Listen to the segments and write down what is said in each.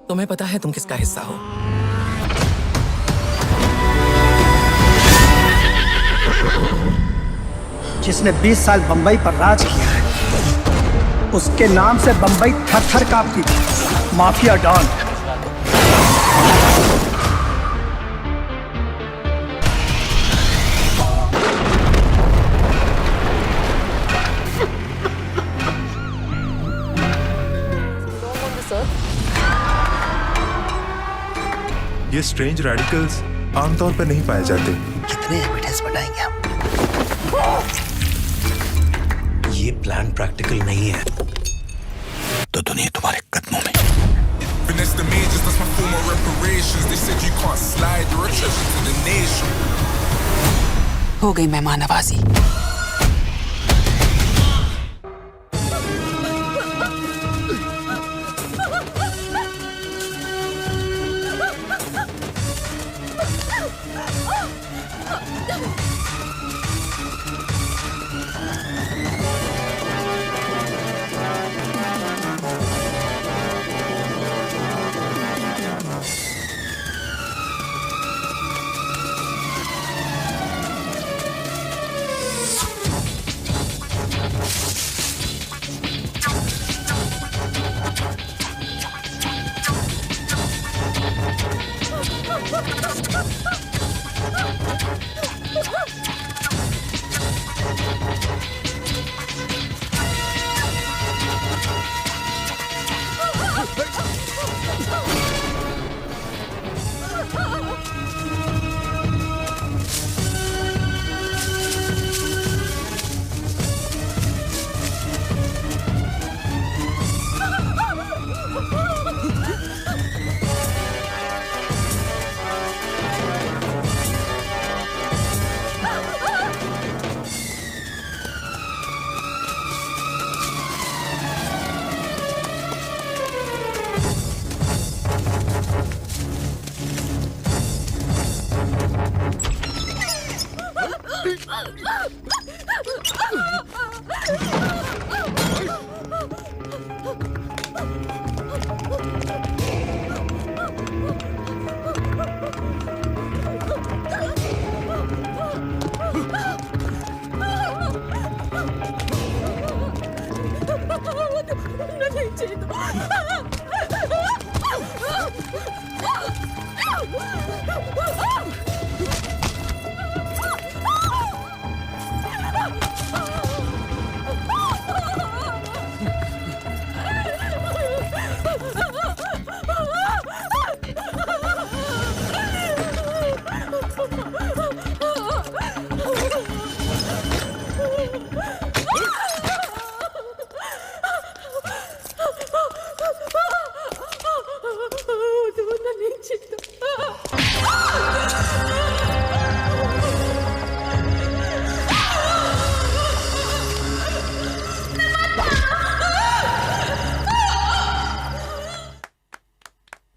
तुम्हें पता है तुम किसका हिस्सा हो? जिसने 20 साल बंबई पर राज किया है, उसके नाम से बंबई थर थर कांपती थी। Mafia don. ये स्ट्रेंज रेडिकल्स आमतौर पर नहीं पाए जाते। कितने एविडेंस बनाएंगे हम? ये प्लान प्रैक्टिकल नहीं है तो दुनिया तुम्हारे कदमों में। हो गई मेहमान नवाजी।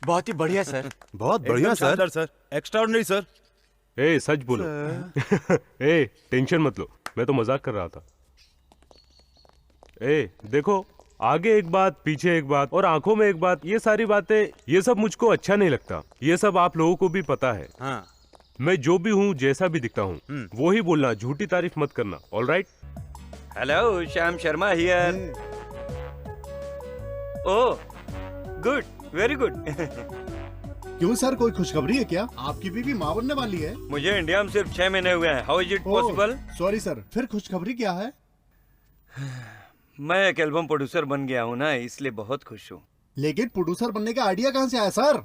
बहुत ही बढ़िया सर। बहुत बढ़िया सर। Sir extraordinary sir. ए सच बोलो। ए टेंशन मत लो, मैं तो मजाक कर रहा था। ए देखो, आगे एक बात पीछे एक बात और आंखों में एक बात, ये सारी बातें, ये सब मुझको अच्छा नहीं लगता। ये सब आप लोगों को भी पता है। हाँ। मैं जो भी हूँ, जैसा भी दिखता हूँ, वो ही बोलना, झूठी तारीफ मत करना। Alright? Hello, Shyam Sharma here. Oh good, very good. क्यों सर, कोई खुशखबरी है क्या? आपकी बीवी माँ बनने वाली है। मुझे इंडिया में सिर्फ 6 महीने हुए हैं। How is it possible? Sorry sir, फिर खुशखबरी क्या है? मैं एक एल्बम प्रोड्यूसर बन गया हूँ ना, इसलिए बहुत खुश हूँ। लेकिन प्रोड्यूसर बनने का आइडिया कहाँ से आया सर?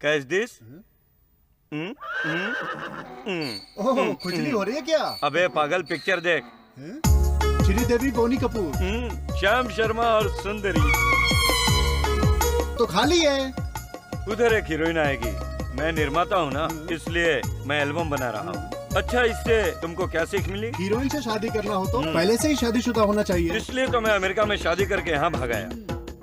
Catch this. ओह, खुजली हो रही है क्या? अबे पागल, पिक्चर देख। श्रीदेवी, बोनी कपूर, श्याम शर्मा और सुंदरी। तो खाली है। उधर एक हीरोइन आएगी। मैं निर्माता हूँ ना, इसलिए मैं एल्बम बना रहा हूँ। अच्छा, इससे तुमको क्या सीख मिली? हीरोइन से शादी करना हो तो पहले से ही शादीशुदा होना चाहिए। इसलिए तो मैं अमेरिका में शादी करके यहाँ भाग आया।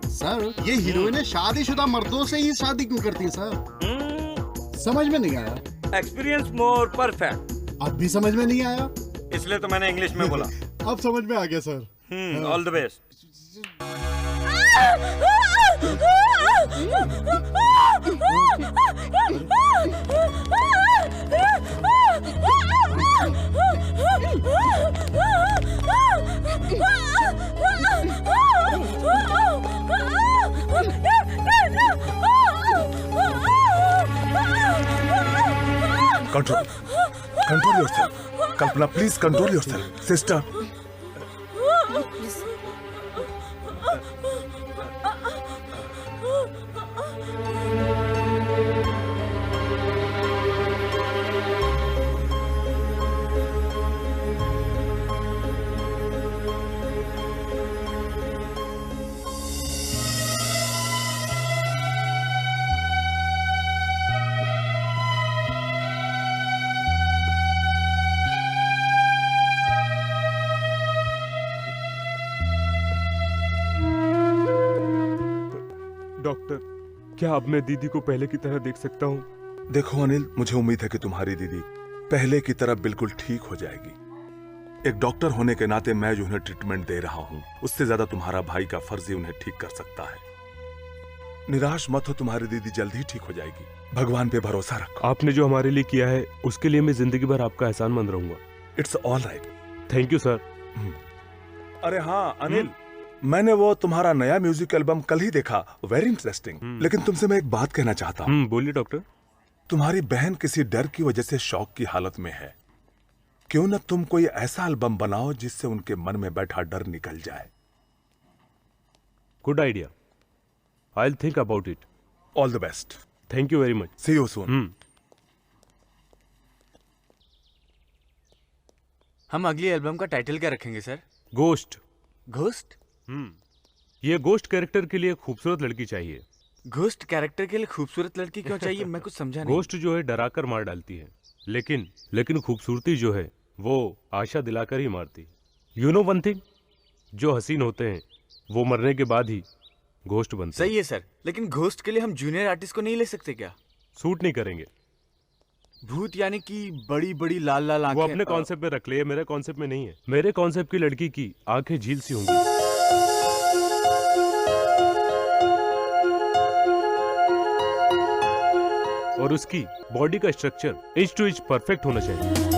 सर, ये हीरोइनें शादीशुदा मर्दों से ही शादी क्यों करती हैं सर? समझ में नहीं आया। Experience more perfect. अब भी समझ में नहीं आया, इसलिए तो मैंने इंग्लिश में बोला। अब समझ में आ गया sir. All the best. Control yourself. Kalpana, please control yourself. Sister. Doctor, क्या अब मैं दीदी को पहले की तरह देख सकता हूँ? देखो अनिल, मुझे उम्मीद है कि तुम्हारी दीदी पहले की तरह बिल्कुल ठीक हो जाएगी। एक डॉक्टर होने के नाते मैं जो उन्हें ट्रीटमेंट दे रहा हूँ, उससे ज्यादा तुम्हारा भाई का फर्ज ही उन्हें ठीक कर सकता है। निराश मत हो, तुम्हारी दीदी जल्द ही ठीक हो जाएगी। भगवान पे भरोसा रखो। आपने जो हमारे लिए किया है उसके लिए मैं जिंदगी भर आपका एहसानमंद रहूंगा। It's all right. Thank you sir. अरे हाँ अनिल, मैंने वो तुम्हारा नया म्यूजिक एल्बम कल ही देखा, वेरी इंटरेस्टिंग। लेकिन तुमसे मैं एक बात कहना चाहता हूँ। बोलिए डॉक्टर। तुम्हारी बहन किसी डर की वजह से शौक की हालत में है। क्यों न तुम कोई ऐसा एल्बम बनाओ जिससे उनके मन में बैठा डर निकल जाए। Good idea, I will think about it. All the best. Thank you very much. See you soon. हम अगली एल्बम का टाइटल क्या रखेंगे सर? गोस्ट। घोस्ट? ये गोस्ट कैरेक्टर के लिए खूबसूरत लड़की चाहिए। घोस्ट कैरेक्टर के लिए खूबसूरत लड़की क्यों चाहिए? मैं कुछ समझा नहीं। गोस्ट जो है डराकर मार डालती है, लेकिन खूबसूरती जो है वो आशा दिलाकर ही मारती है। यू नो वन थिंग, जो हसीन होते हैं वो मरने के बाद ही घोस्ट बनते हैं। सही है सर, लेकिन घोस्ट के लिए हम जूनियर आर्टिस्ट को नहीं ले सकते क्या? सूट नहीं करेंगे। भूत यानी कि बड़ी बड़ी लाल लाल आंखें। वो अपने कॉन्सेप्ट में रख ले, मेरे कॉन्सेप्ट में नहीं है। मेरे कॉन्सेप्ट की लड़की की आंखें झील सी होंगी, और उसकी बॉडी का structure inch to inch perfect होना चाहिए।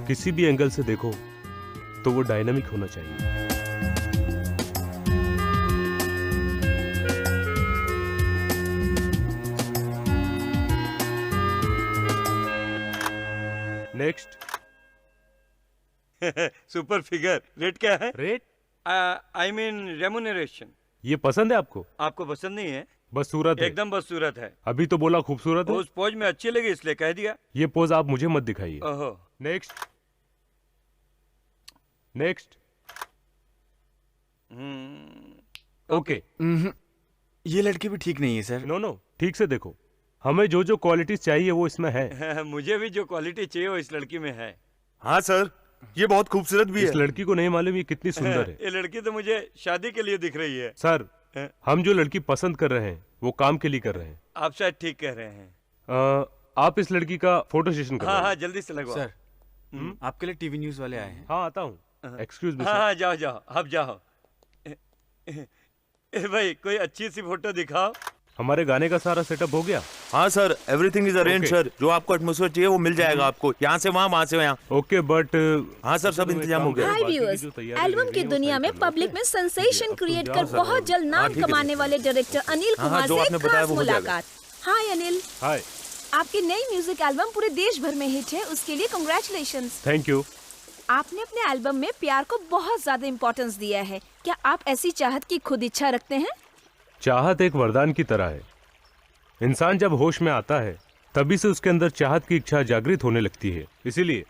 किसी भी एंगल से देखो तो वो डायनामिक होना चाहिए। नेक्स्ट। Super figure. रेट क्या है? Rate I mean remuneration. ये पसंद है आपको? आपको पसंद नहीं है? बदसूरत है। एकदम बदसूरत है। अभी तो बोला खूबसूरत है। उस पोज में अच्छी लगी इसलिए कह दिया। ये पोज आप मुझे मत दिखाइए। ओहो। नेक्स्ट। नेक्स्ट। ओके। ये लड़की भी ठीक नहीं है सर। नो नो, ठीक से देखो। हमें जो जो क्वालिटीज चाहिए वो इसमें है। मुझे भी जो क्वालिटी चाहिए वो इस लड़की में है। हाँ सर, ये बहुत खूबसूरत भी है। इस लड़की को नहीं मालूम ये कितनी सुंदर है। ये लड़की तो मुझे शादी के लिए दिख रही है। सर, हम जो लड़की पसंद कर रहे हैं वो काम के लिए कर रहे हैं। आप शायद ठीक कह रहे हैं। आप इस लड़की का फोटो सेशन करो। हाँ, जल्दी से लगवाओ। सर, आपके लिए टीवी न्यूज वाले आए हैं। हाँ, आता हूँ। Excuse me. हाँ, जाओ जाओ, अब जाओ। भाई कोई अच्छी सी फोटो दिखाओ। हमारे गाने का सारा सेटअप हो गया? हाँ sir, everything is arrange sir. जो आपको एटमॉस्फेयर चाहिए वो मिल जाएगा आपको। यहाँ से वहाँ से यहाँ। ओके, बट हाँ सर, सब इंतजाम हो गया। हाय व्यूअर्स, एल्बम की दुनिया में पब्लिक में सेंसेशन क्रिएट कर बहुत जल्द नाम कमाने वाले डायरेक्टर अनिल कुमार से खास मुलाकात। हाय अनिल। हाय। आपकी नई म्यूजिक एल्बम पूरे देश भर में हिट है, उसके लिए कांग्रेचुलेशंस। Thank you. आपने अपने एल्बम में प्यार को बहुत ज्यादा इम्पोर्टेंस दिया है। क्या आप ऐसी चाहत की खुद इच्छा रखते हैं? चाहत एक वरदान की तरह है। इंसान जब होश में आता है तभी से उसके अंदर चाहत की इच्छा जागृत होने लगती है। इसीलिए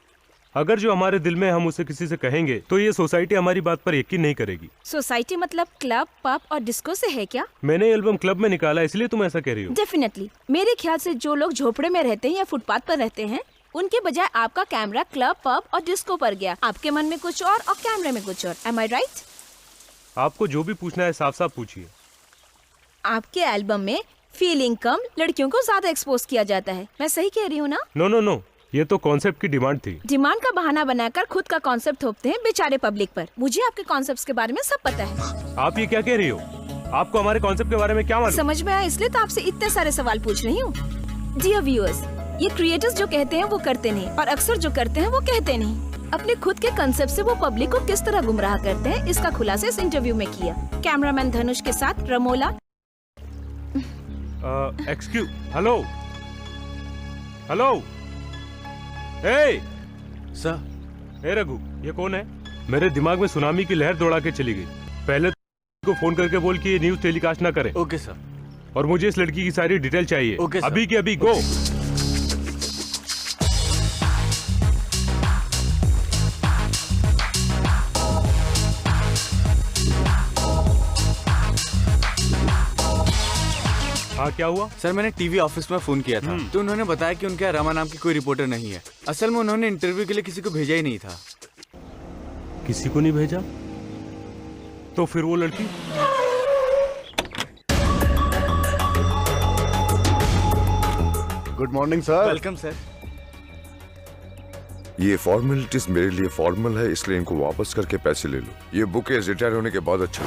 अगर जो हमारे दिल में हम उसे किसी से कहेंगे तो ये सोसाइटी हमारी बात पर यकीन नहीं करेगी। सोसाइटी मतलब क्लब, पब और डिस्को से है क्या? मैंने एल्बम क्लब में निकाला इसलिए तुम ऐसा कह रही हो? डेफिनेटली। मेरे ख्याल से जो लोग झोपड़े में रहते हैं या फुटपाथ पर रहते हैं उनके बजाय आपका कैमरा क्लब, पब और डिस्को पर गया। आपके मन में कुछ और कैमरे में कुछ और। Am I right? आपको जो भी पूछना है साफ साफ पूछिए। आपके एल्बम में फीलिंग कम, लड़कियों को ज्यादा एक्सपोज किया जाता है। मैं सही कह रही हूँ ना? नो नो नो, ये तो कॉन्सेप्ट की डिमांड थी। डिमांड का बहाना बनाकर खुद का कॉन्सेप्ट थोपते हैं बेचारे पब्लिक पर। मुझे आपके कॉन्सेप्ट्स के बारे में सब पता है। आप ये क्या कह रही हो? आपको हमारे कॉन्सेप्ट के बारे में क्या मालूम? समझ में आया, इसलिए तो आपसे इतने सारे सवाल पूछ रही हूँ। डियर व्यूअर्स, ये क्रिएटर्स जो कहते हैं वो करते नहीं, और अक्सर जो करते हैं वो कहते नहीं। अपने खुद के कंसेप्ट से वो पब्लिक को किस तरह गुमराह करते हैं, इसका खुलासा इस इंटरव्यू में किया। कैमरामैन धनुष के साथ रमोला। एक्सक्यूज, हेलो हेलो, ए सर। ए रघु, ये कौन है? मेरे दिमाग में सुनामी की लहर दौड़ा के चली गई। पहले को फोन करके बोल कि ये न्यूज टेलीकास्ट ना करे। Okay sir. और मुझे इस लड़की की सारी डिटेल चाहिए। Okay sir. अभी के अभी गो। हाँ, क्या हुआ? सर मैंने टीवी ऑफिस में फोन किया था, तो उन्होंने बताया कि उनके यहाँ रमा नाम की कोई रिपोर्टर नहीं है। असल में उन्होंने इंटरव्यू के लिए किसी को भेजा ही नहीं था। किसी को नहीं भेजा? तो फिर वो लड़की? Good morning sir. Welcome sir. ये फॉर्मेलिटीज मेरे लिए फॉर्मल है, इसलिए इनको वापस करके पैसे ले लो। ये बुके रिटायर होने के बाद अच्छा।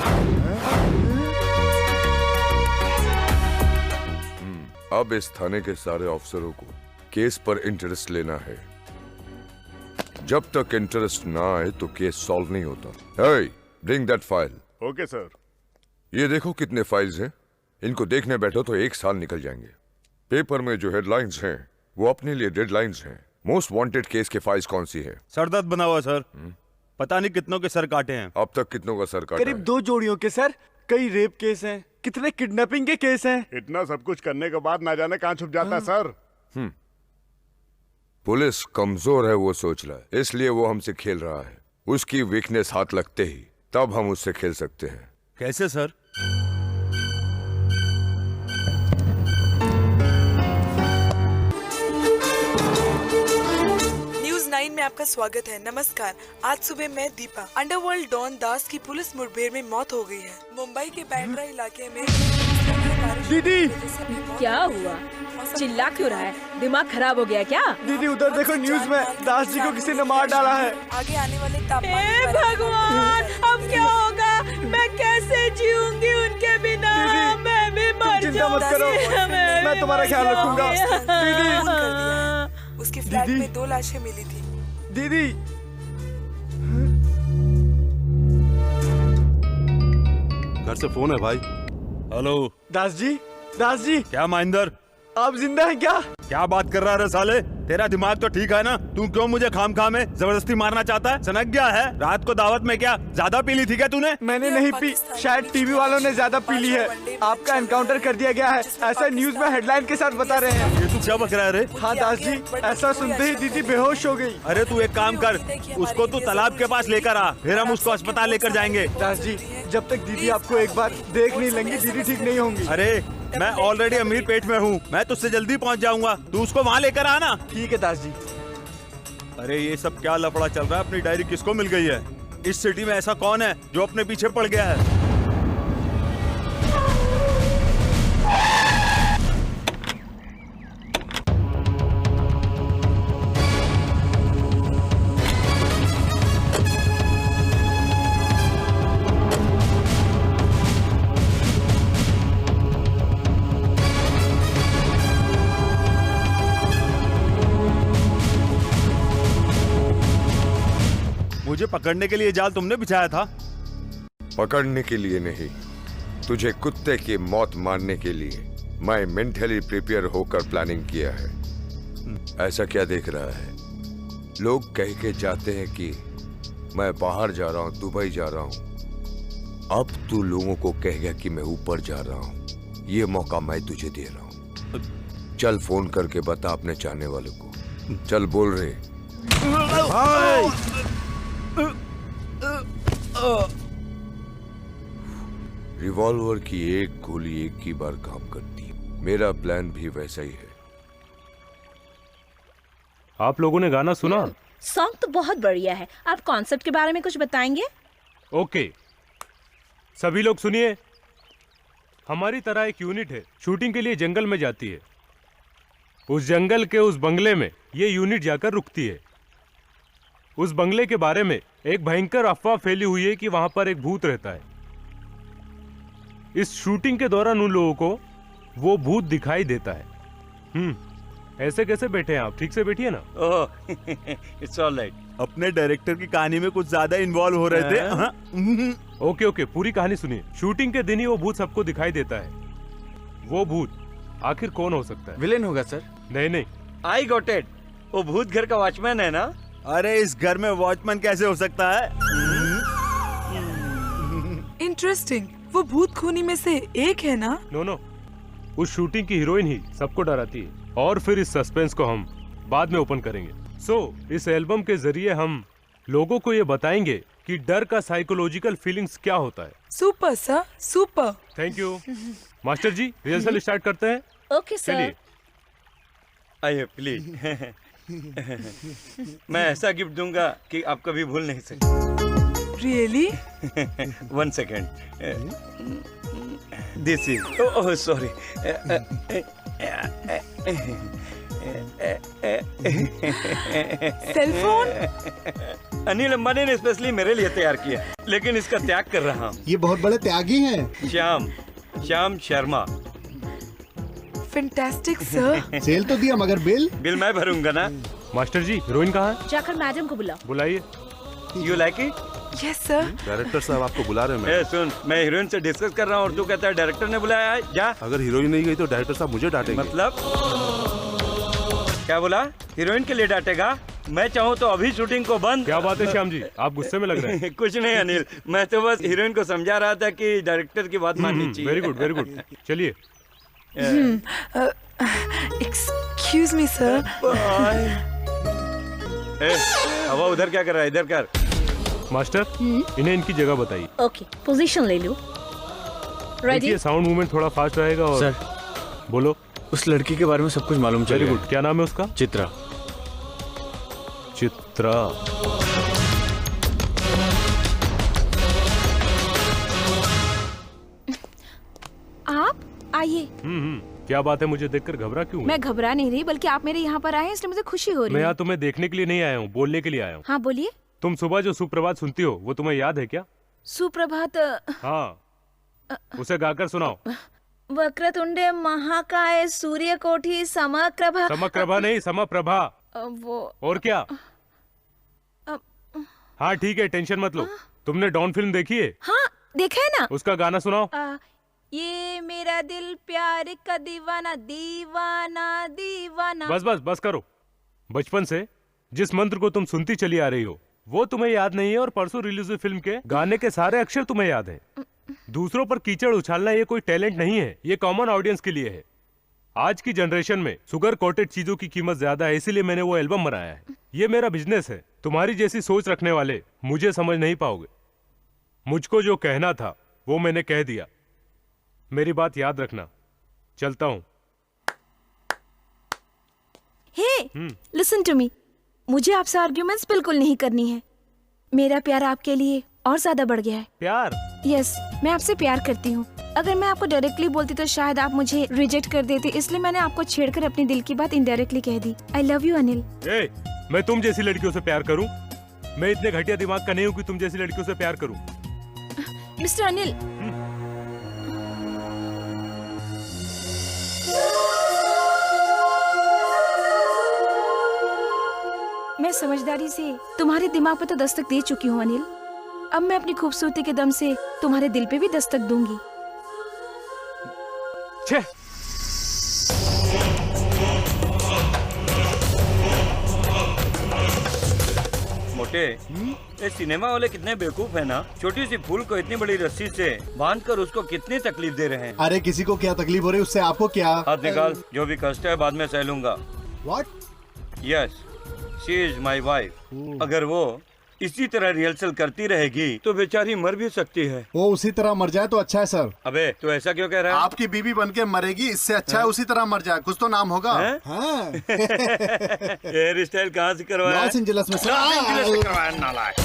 अब इस थाने के सारे अफसरों को केस पर इंटरेस्ट लेना है। जब तक इंटरेस्ट ना आए तो केस सॉल्व नहीं होता। Hey, bring that file. Okay sir. ये देखो कितने फाइल्स हैं। इनको देखने बैठो तो 1 साल निकल जाएंगे। पेपर में जो हेडलाइंस हैं वो अपने लिए डेडलाइंस हैं। मोस्ट वांटेड केस के फाइल्स कौन सी है? सर दर्द बना हुआ सर। पता नहीं कितनों के सर काटे हैं। अब तक कितनों का सर काटा करीब है? 2 जोड़ियों के सर। कई रेप केस हैं, कितने किडनैपिंग के केस हैं। इतना सब कुछ करने के बाद ना जाने कहाँ छुप जाता है सर। पुलिस कमजोर है वो सोच रहा है, इसलिए वो हमसे खेल रहा है। उसकी वीकनेस हाथ लगते ही तब हम उससे खेल सकते हैं। कैसे सर? न्यूज़ 9 में आपका स्वागत है। नमस्कार। आज सुबह मैं दीपा। अंडरवर्ल्ड डॉन दास की पुलिस मुठभेड़ में मौत हो गई है। मुंबई के बैंड्रा इलाके में। दीदी क्या हुआ? चिल्ला क्यों रहा है? दिमाग खराब हो गया क्या? दीदी उधर देखो, न्यूज में दास जी को किसी ने मार डाला है। आगे आने वाले तापमान। हे भगवान, अब क्या होगा? मैं कैसे जीऊंगी उनके बिना? मैं भी मर चिंता मत करो, मैं तुम्हारा ख्याल रखूंगा। दीदी, उसके फ्लैट में 2 लाशें मिली थी। दीदी घर से फोन है भाई। हेलो दास जी, दास जी। क्या महेंद्र, आप जिंदा हैं क्या? क्या बात कर रहा है साले? तेरा दिमाग तो ठीक है ना? तू क्यों मुझे खाम में जबरदस्ती मारना चाहता है? सनक गया है? रात को दावत में क्या ज्यादा पी ली थी क्या तूने? मैंने नहीं पी, शायद टीवी वालों ने ज्यादा पी ली है। आपका एनकाउंटर कर दिया गया है, ऐसा न्यूज में हेडलाइन के साथ बता रहे हैं। ये तू क्या बक रहा है रे? हाँ दास जी, ऐसा सुनते ही दीदी बेहोश हो गई। अरे तू एक काम कर, उसको तू तालाब के पास लेकर आ, फिर हम उसको अस्पताल लेकर जाएंगे। दास जी, जब तक दीदी आपको एक बार देख नहीं लेंगी, दीदी ठीक नहीं होंगी। अरे मैं ऑलरेडी अमीर पेट में हूँ, मैं तुझसे जल्दी पहुँच जाऊंगा। तू उसको वहाँ लेकर आना। ठीक है दास जी। अरे ये सब क्या लफड़ा चल रहा है? अपनी डायरी किसको मिल गई है? इस सिटी में ऐसा कौन है जो अपने पीछे पड़ गया है? मुझे पकड़ने के लिए जाल तुमने बिछाया था? पकड़ने के लिए नहीं, तुझे कुत्ते की मौत मारने के लिए मैं मेंटली प्रिपेयर होकर प्लानिंग किया है। ऐसा क्या देख रहा है? लोग कह के जाते हैं कि मैं बाहर जा रहा हूं, दुबई जा रहा हूं। अब तू लोगों को कहेगा कि मैं ऊपर जा रहा हूं। ये मौका मैं तुझे दे रहा हूं। चल फोन करके बता अपने चाहने वालों को। चल बोल रहे। रिवॉल्वर की एक गोली एक ही बार काम करती है। मेरा प्लान भी वैसा ही है। आप लोगों ने गाना सुना? सॉन्ग तो बहुत बढ़िया है। आप कॉन्सेप्ट के बारे में कुछ बताएंगे? ओके, सभी लोग सुनिए। हमारी तरह एक यूनिट है, शूटिंग के लिए जंगल में जाती है। उस जंगल के उस बंगले में ये यूनिट जाकर रुकती है। उस बंगले के बारे में एक भयंकर अफवाह फैली हुई है कि वहां पर एक भूत रहता है। इस शूटिंग के दौरान उन लोगों को वो भूत दिखाई देता है। ऐसे कैसे बैठे हैं आप? ठीक से बैठिए ना। ओह, इट्स ऑल राइट। अपने डायरेक्टर की कहानी में कुछ ज्यादा इन्वॉल्व हो रहे थे। हाँ। ओके ओके, पूरी कहानी सुनिए। शूटिंग के दिन ही वो भूत सबको दिखाई देता है। वो भूत आखिर कौन हो सकता है? विलेन होगा सर। नहीं नहीं, आई गॉट इट। वो भूत घर का वॉचमैन है ना? अरे इस घर में वॉचमैन कैसे हो सकता है? इंटरेस्टिंग। वो भूत खूनी में से एक है ना? नो, उस शूटिंग की हीरोइन ही सबको डराती है। और फिर इस सस्पेंस को हम बाद में ओपन करेंगे। इस एल्बम के जरिए हम लोगों को ये बताएंगे कि डर का साइकोलॉजिकल फीलिंग्स क्या होता है। Super sir, super. Thank you. Master ji, rehearsal start करते हैं। Okay sir. चलिए। आइए प्लीज। मैं ऐसा गिफ्ट दूंगा कि आप कभी भूल नहीं सकते। Really? 1 second. This is, oh sorry. Cell phone? Anil Ambani ने स्पेशली मेरे लिए तैयार किया, लेकिन इसका त्याग कर रहा हूँ। ये बहुत बड़े त्यागी हैं। Shyam Sharma. Fantastic sir. Cell तो दिया मगर बिल मैं भरूंगा ना। मास्टर जी, हीरोइन कहाँ है? जाकर मैडम को बुलाओ। बुलाइए। You like it? Yes sir. Director साहब आपको बुला रहे हैं। सुन, मैं हीरोइन से डिस्कस कर रहा हूँ और तू कहता है डायरेक्टर ने बुलाया है। जा। अगर हीरोइन नहीं गई तो डायरेक्टर साहब मुझे डांटेंगे। मतलब क्या बोला? हीरोइन के लिए डांटेगा? मैं चाहूँ तो अभी शूटिंग को बंद। क्या बात है श्याम जी, आप गुस्से में लग रहे हैं। कुछ नहीं अनिल, मैं तो बस हीरोइन को समझा रहा था कि डायरेक्टर की बात माननी चाहिए। Very good, very good. चलिए। Excuse me sir. हवा उधर क्या कर रहा है? इधर कर। मास्टर, इन्हें इनकी जगह बताइए। ओके, पोजीशन ले लो। रेडी? साउंड मूवमेंट थोड़ा फास्ट रहेगा। और सर बोलो। उस लड़की के बारे में सब कुछ मालूम चल वेरी गया। गुड। क्या नाम है उसका? चित्रा। चित्रा। आप आइए। क्या बात है, मुझे देखकर घबरा क्यों? मैं घबरा नहीं रही, बल्कि आप मेरे यहाँ पर आए हैं इसलिए मुझे खुशी हो रही है। मैं यहाँ तुम्हें देखने के लिए नहीं आया हूँ, बोलने के लिए आया हूँ। हाँ बोलिए। तुम सुबह जो सुप्रभात सुनती हो वो तुम्हें याद है क्या? सुप्रभात? हाँ, उसे गाकर सुनाओ। वक्रतुंडे महाकाय सूर्यकोटि समप्रभा। समप्रभा नहीं, समप्रभा। वो और क्या? हाँ ठीक है, टेंशन मत लो। तुमने डॉन फिल्म देखी है? हाँ देखा है ना। उसका गाना सुनाओ। ये मेरा दिल प्यार का दीवाना दीवाना दीवाना। बस करो। बचपन से जिस मंत्र को तुम सुनती चली आ रही हो वो तुम्हें याद नहीं है, और परसों रिलीज हुई फिल्म के गाने के सारे अक्षर तुम्हें याद है। दूसरों पर कीचड़ उछालना ये कोई टैलेंट नहीं है, ये कॉमन ऑडियंस के लिए है। आज की जनरेशन में शुगर कोटेड चीजों की कीमत ज्यादा है, इसीलिए मैंने वो एल्बम बनाया है। ये मेरा बिजनेस है। तुम्हारी जैसी सोच रखने वाले मुझे समझ नहीं पाओगे। मुझको जो कहना था वो मैंने कह दिया। मेरी बात याद रखना। चलता हूँ। हे, लिसन टू मी। मुझे आपसे आर्ग्यूमेंट्स बिल्कुल नहीं करनी है। मेरा प्यार आपके लिए और ज्यादा बढ़ गया है। प्यार? यस, मैं आपसे प्यार करती हूँ। अगर मैं आपको डायरेक्टली बोलती तो शायद आप मुझे रिजेक्ट कर देते, इसलिए मैंने आपको छेड़कर अपने दिल की बात इनडायरेक्टली कह दी। I love you Anil. मैं तुम जैसी लड़कियों से प्यार करूं? मैं इतने घटिया दिमाग का नहीं हूं कि तुम जैसी लड़कियों से प्यार करूं। मिस्टर अनिल, मैं समझदारी से तुम्हारे दिमाग पे तो दस्तक दे चुकी हूँ अनिल। अब मैं अपनी खूबसूरती के दम से तुम्हारे दिल पे भी दस्तक दूंगी। छे। मोटे, ये सिनेमा वाले कितने बेवकूफ है ना। छोटी सी फूल को इतनी बड़ी रस्सी से बांधकर उसको कितनी तकलीफ दे रहे हैं। अरे किसी को क्या तकलीफ हो रही है उससे आपको क्या? हाथ निकाल। जो भी कष्ट है बाद में सह लूंगा। What? Yes, she is my wife. अगर वो इसी तरह रिहर्सल करती रहेगी तो बेचारी मर भी सकती है। वो उसी तरह मर जाए तो अच्छा है सर। अबे तो ऐसा क्यों कह रहा है? आपकी बीवी बनके मरेगी, इससे अच्छा है उसी तरह मर जाए, कुछ तो नाम होगा। हाँ। हेयर स्टाइल कहाँ से करवाया? लॉस एंजलिस में। लॉस एंजलिस से करवाया नालायक।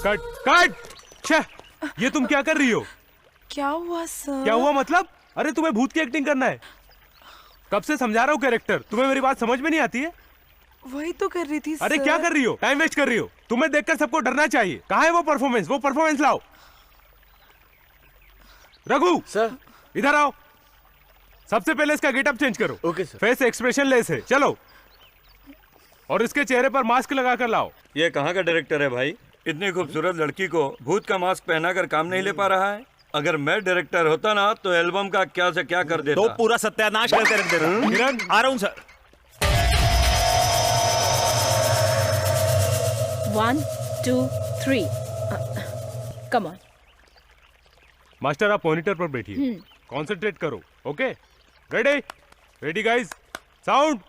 Cut cut. छह, ये तुम क्या कर रही हो? क्या हुआ सर? क्या हुआ मतलब? अरे तुम्हें भूत की एक्टिंग करना है? कब से समझा रहा हूँ कैरेक्टर, तुम्हें मेरी बात समझ में नहीं आती है? वही तो कर रही थी अरे सर। क्या कर रही हो? टाइम वेस्ट कर रही हो। तुम्हें देखकर सबको डरना चाहिए। कहाँ है वो परफॉर्मेंस? वो परफॉर्मेंस लाओ। रघु सर इधर आओ। सबसे पहले इसका गेटअप चेंज करो। Okay sir. Face expression less है, चलो। और इसके चेहरे पर मास्क लगा कर लाओ। ये कहाँ का डायरेक्टर है भाई? इतनी खूबसूरत लड़की को भूत का मास्क पहनाकर काम नहीं ले पा रहा है। अगर मैं डायरेक्टर होता ना तो एल्बम का क्या से क्या कर देता। तो पूरा सत्यानाश करके रख देता। किरण आ रहा हूँ सर। 1 2 3 come on. मास्टर आप मॉनिटर पर बैठिए, कंसंट्रेट करो। Okay ready? Ready guys, sound.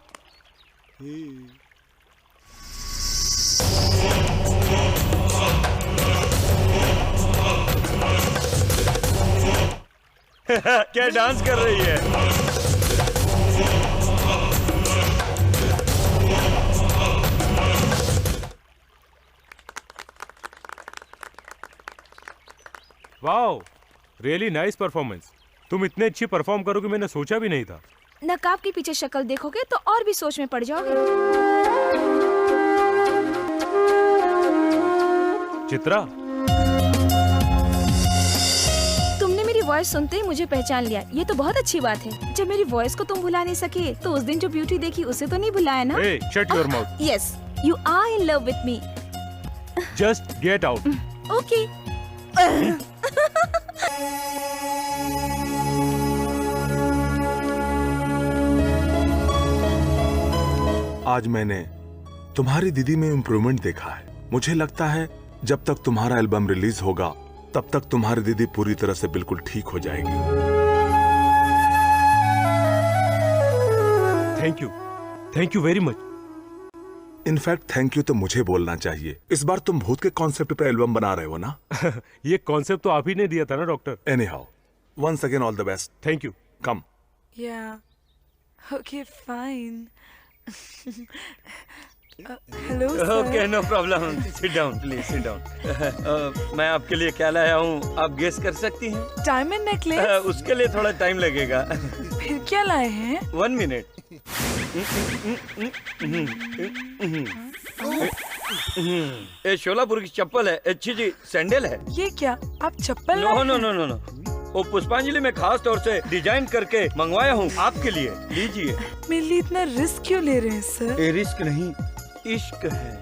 क्या डांस कर रही है? Wow, really nice performance. तुम इतने अच्छी परफॉर्म करोगे मैंने सोचा भी नहीं था। नकाब के पीछे शक्ल देखोगे तो और भी सोच में पड़ जाओगे। चित्रा, तुमने मेरी वॉइस सुनते ही मुझे पहचान लिया, ये तो बहुत अच्छी बात है। जब मेरी वॉइस को तुम भुला नहीं सके तो उस दिन जो ब्यूटी देखी उसे तो नहीं भुलाया ना? hey, shut your mouth. Yes, you are in love with me. Just get out. Okay. आज मैंने तुम्हारी दीदी में इम्प्रूवमेंट देखा है। मुझे लगता है जब तक तुम्हारा एल्बम रिलीज होगा तब तक तुम्हारी दीदी पूरी तरह से बिल्कुल ठीक हो जाएगी। Thank you very much. In fact thank you तो मुझे बोलना चाहिए। इस बार तुम भूत के कॉन्सेप्ट पे एल्बम बना रहे हो ना? ये कॉन्सेप्ट तो आप ही ने दिया था ना doctor? Anyhow, once again all the best. Thank you. Come. Yeah. Okay, fine. Hello, sir. Okay no problem, sit down please, sit down. मैं आपके लिए क्या लाया हूँ आप गेस कर सकती हैं? Diamond necklace? उसके लिए थोड़ा टाइम लगेगा। फिर क्या लाए हैं? 1 मिनट। ये शोलापुर की चप्पल है, अच्छी जी सैंडल है। ये क्या आप चप्पल नो लाए नो हैं? नो नो नो, वो पुष्पांजलि में खास तौर से डिजाइन करके मंगवाया हूँ आपके लिए, लीजिए। मेरे लिए इतना रिस्क क्यों ले रहे हैं सर? ये रिस्क नहीं, इश्क है।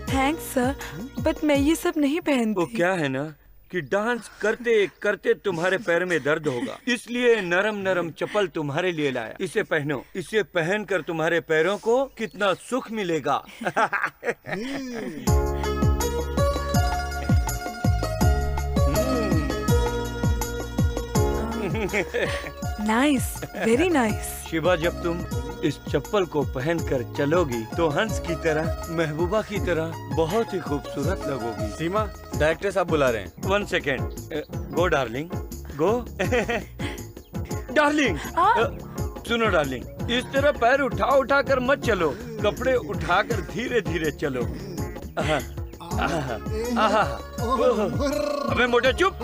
थैंक्स सर, बट मैं ये सब नहीं पहनती। वो क्या है ना कि डांस करते करते तुम्हारे पैर में दर्द होगा, इसलिए नरम नरम चप्पल तुम्हारे लिए लाया। इसे पहनो, इसे पहनकर तुम्हारे पैरों को कितना सुख मिलेगा। Nice, very nice. शिवा, जब तुम इस चप्पल को पहनकर चलोगी तो हंस की तरह, महबूबा की तरह बहुत ही खूबसूरत लगोगी। सीमा, डायरेक्टर साहब बुला रहे हैं। 1 सेकेंड। गो डार्लिंग, गो। डार्लिंग, सुनो डार्लिंग, इस तरह पैर उठा उठा कर मत चलो, कपड़े उठाकर धीरे धीरे चलो। अबे मोटे चुप,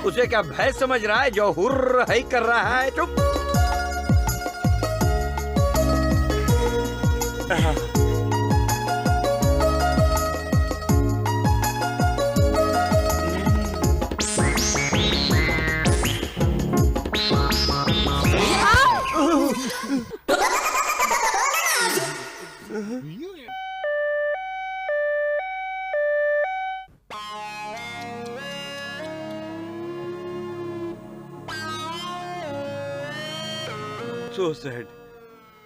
उसे क्या भैंस समझ रहा है जो हुर्र है कर रहा है? चुप। So sad.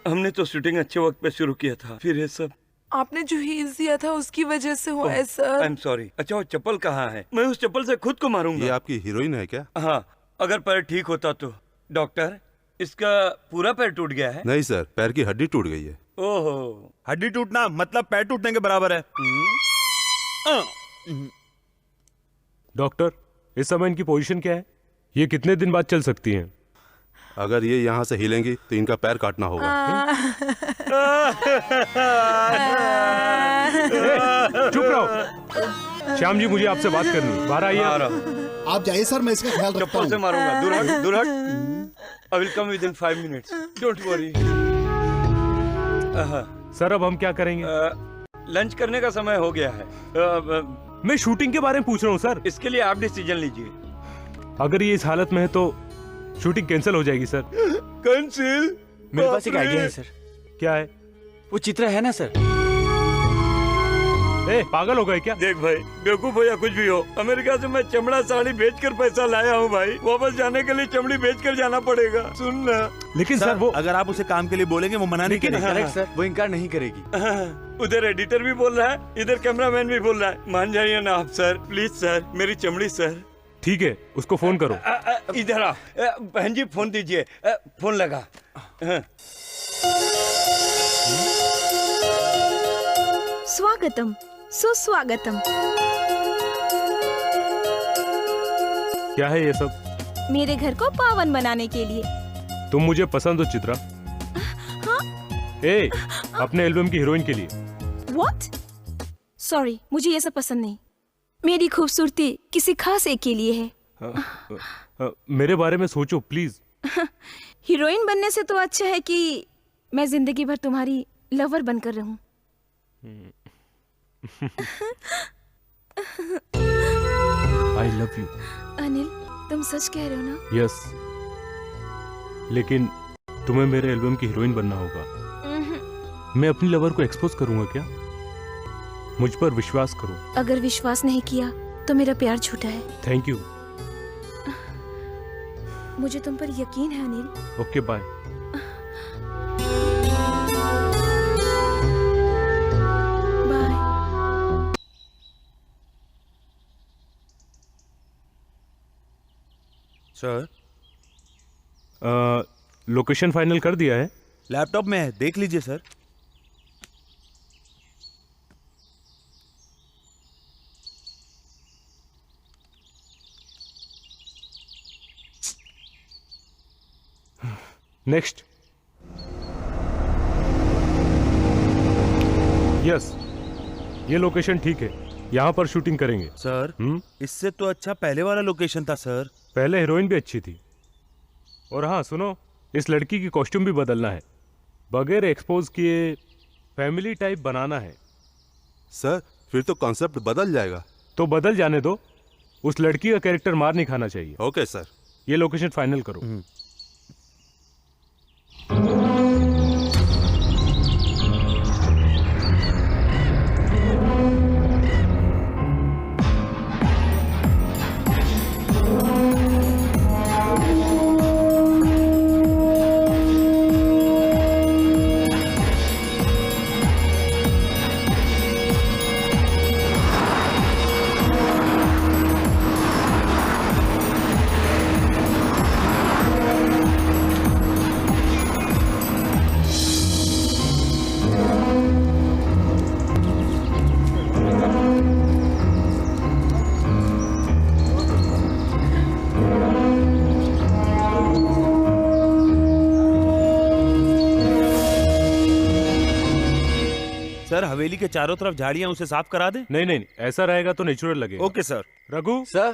हमने तो शूटिंग अच्छे वक्त पे शुरू किया था, फिर ये सब। आपने जो हील्स दिया था उसकी वजह से हुआ है सर। I am sorry. अच्छा वो चप्पल कहाँ है? मैं उस चप्पल से खुद को मारूंगा। ये आपकी हीरोइन है क्या? हाँ, अगर पैर ठीक होता तो। डॉक्टर, इसका पूरा पैर टूट गया है? नहीं सर, पैर की हड्डी टूट गई है। ओहो, हड्डी टूटना मतलब पैर टूटने के बराबर है। डॉक्टर, इस समय इनकी पोजीशन क्या है? ये कितने दिन बाद चल सकती हैं? अगर ये यहाँ से हिलेंगी तो इनका पैर काटना होगा। चुप रहो। श्याम जी, मुझे आपसे बात करनी है। बाहर आइए। आप जाइए सर, मैं इसका ख्याल रखता हूँ। चप्पल से मारूंगा। दूर हट, दूर हट। I will come within 5 minutes. Don't worry. Sir, अब हम क्या करेंगे? लंच करने का समय हो गया है। मैं शूटिंग के बारे में पूछ रहा हूँ सर। इसके लिए आप डिसीजन लीजिए। अगर ये इस हालत में है तो शूटिंग कैंसिल हो जाएगी सर। कैंसिल? मेरे पास एक आइडिया है सर। क्या है? वो चित्रा है ना सर? ए, पागल हो गए क्या? देख भाई, बेवकूफ हो या कुछ भी हो, अमेरिका से मैं चमड़ा साड़ी बेचकर पैसा लाया हूँ भाई। वापस जाने के लिए चमड़ी बेचकर जाना पड़ेगा। सुन ना। लेकिन सर वो अगर आप उसे काम के लिए बोलेंगे वो मना नहीं करेगी। करेक्ट सर, वो इनकार नहीं करेगी। उधर एडिटर भी बोल रहा है, इधर कैमरामैन भी बोल रहा है। मान जाइए ना आप सर, प्लीज सर, मेरी चमड़ी सर। ठीक है, उसको फोन करो। इधर आ। बहन जी फोन दीजिए। फोन लगा। स्वागतम, सुस्वागतम। क्या है ये सब? मेरे घर को पावन बनाने के लिए। तुम मुझे पसंद हो चित्रा। हाँ? ए, अपने एल्बम की हीरोइन के लिए। What? सॉरी, मुझे ये सब पसंद नहीं। मेरी खूबसूरती किसी खास एक के लिए है। मेरे बारे में सोचो प्लीज। हीरोइन बनने से तो अच्छा है कि मैं जिंदगी भर तुम्हारी लवर बनकर रहूं। आई लव यू। अनिल, तुम सच कह रहे हो ना? यस, लेकिन तुम्हें मेरे एल्बम की हीरोइन बनना होगा। मैं अपनी लवर को एक्सपोज करूंगा क्या? मुझ पर विश्वास करो। अगर विश्वास नहीं किया तो मेरा प्यार झूठा है। Thank you. मुझे तुम पर यकीन है Anil. Okay, bye. Bye. Sir, location final कर दिया है? लैपटॉप में है, देख लीजिए सर। नेक्स्ट। यस, ये लोकेशन ठीक है, यहाँ पर शूटिंग करेंगे। सर, इससे तो अच्छा पहले वाला लोकेशन था सर। पहले हीरोइन भी अच्छी थी। और हाँ सुनो, इस लड़की की कॉस्ट्यूम भी बदलना है। बगैर एक्सपोज किए फैमिली टाइप बनाना है। सर, फिर तो कॉन्सेप्ट बदल जाएगा। तो बदल जाने दो, उस लड़की का कैरेक्टर मार नहीं खाना चाहिए। Okay sir. ये लोकेशन फाइनल करो। सर, हवेली के चारों तरफ झाड़ियां, उसे साफ करा दे। नहीं नहीं, ऐसा रहेगा तो नेचुरल लगेगा। Okay sir. रघु सर,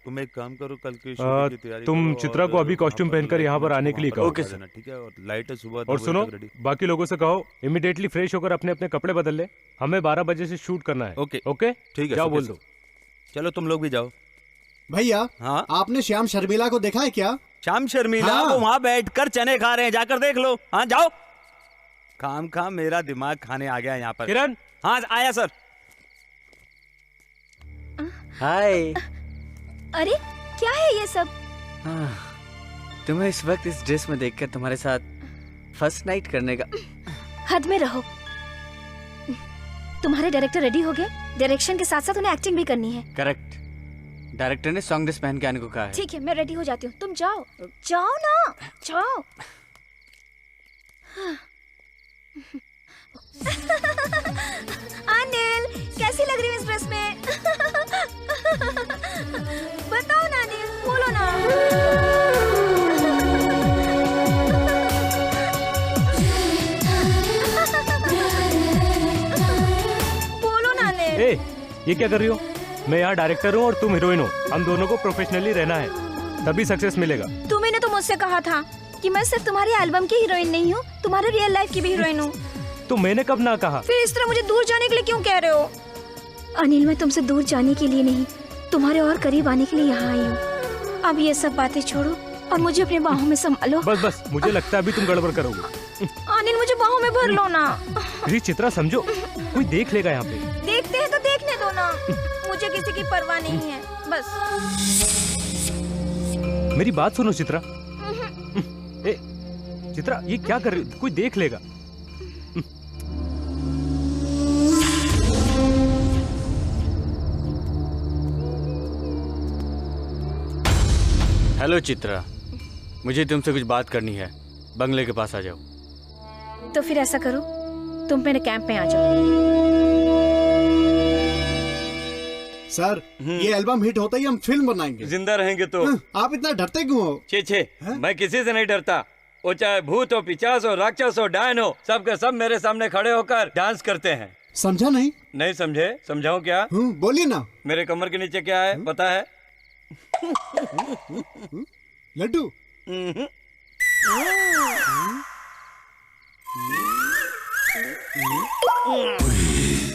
तुम एक काम करो, कल की शूटिंग की तैयारी तुम करो चित्रा को अभी कॉस्ट्यूम पहनकर यहाँ पर आने के लिए कहो। Okay sir. ठीक है, और लाइट सुबह और सुनो, बाकी लोगों से कहो इमीडिएटली फ्रेश होकर अपने अपने कपड़े बदल ले। हमें 12 बजे से शूट करना है। ओके ओके, ठीक है, जाओ बोल दो। चलो तुम लोग भी जाओ। भैया, हाँ, आपने श्याम शर्मिला को देखा है क्या? श्याम शर्मिला? हाँ। वो वहाँ बैठकर चने खा रहे हैं, जाकर देख लो। हाँ जाओ। काम खा मेरा दिमाग खाने आ गया यहाँ पर। किरण। हाँ आया सर। हाय। अरे क्या है ये सब? तुम्हें इस वक्त इस ड्रेस में देखकर तुम्हारे साथ फर्स्ट नाइट करने का। हद में रहो। तुम्हारे डायरेक्टर रेडी हो गए? डायरेक्शन के साथ साथ उन्हें एक्टिंग भी करनी है। करेक्ट। डायरेक्टर ने सॉन्ग ड्रेस पहन के आने को कहा है। ठीक है, मैं रेडी हो जाती हूँ, तुम जाओ। जाओ ना, जाओ। अनिल, कैसी लग रही है इस ड्रेस में? बताओ ना अनिल, बोलो ना। बोलो ना अनिल। ए, ये क्या कर रही हो? मैं यहाँ डायरेक्टर हूँ और तुम हीरोइन हो। हम दोनों को प्रोफेशनली रहना है, तभी सक्सेस मिलेगा। तुम्हें तो मुझसे कहा था कि मैं सिर्फ तुम्हारी एल्बम की हीरोइन नहीं हूँ, तुम्हारे रियल लाइफ की भी हीरोइन हूँ। तो मैंने कब ना कहा? फिर इस तरह मुझे दूर जाने के लिए क्यों कह रहे हो? अनिल, मैं तुमसे दूर जाने के लिए नहीं, तुम्हारे और करीब आने के लिए यहाँ आई हूँ। अब ये सब बातें छोड़ो और मुझे अपने बाहों में संभालो। बस, मुझे लगता है अभी तुम गड़बड़ करोगे। अनिल, मुझे बाहों में भर लो ना। प्लीज चित्रा, समझो, कोई देख लेगा यहाँ पे। देखते हैं तो देखने दो ना, मुझे किसी की परवाह नहीं है। बस मेरी बात सुनो चित्रा। ए, चित्रा, ये क्या कर रही हो? कोई देख लेगा। हेलो चित्रा, मुझे तुमसे कुछ बात करनी है। बंगले के पास आ जाओ। तो फिर ऐसा करो, तुम मेरे कैंप में आ जाओ। सर, ये एल्बम हिट होता ही हम फिल्म बनाएंगे। जिंदा रहेंगे तो। आप इतना डरते क्यों हो? छे, मैं किसी से नहीं डरता। वो चाहे भूत हो, पिशाच हो, राक्षस हो, डायन हो, सब के सब मेरे सामने खड़े होकर डांस करते हैं। समझा नहीं? नहीं समझे? समझाऊं क्या? बोलिए ना। मेरे कमर के नीचे क्या है पता है? लड्डू।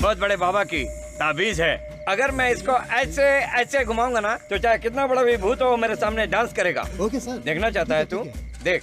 बहुत बड़े बाबा की ताबीज है। अगर मैं इसको ऐसे ऐसे घुमाऊंगा ना, तो चाहे कितना बड़ा भी भूत हो मेरे सामने डांस करेगा। Okay sir. देखना चाहता है तू? देख।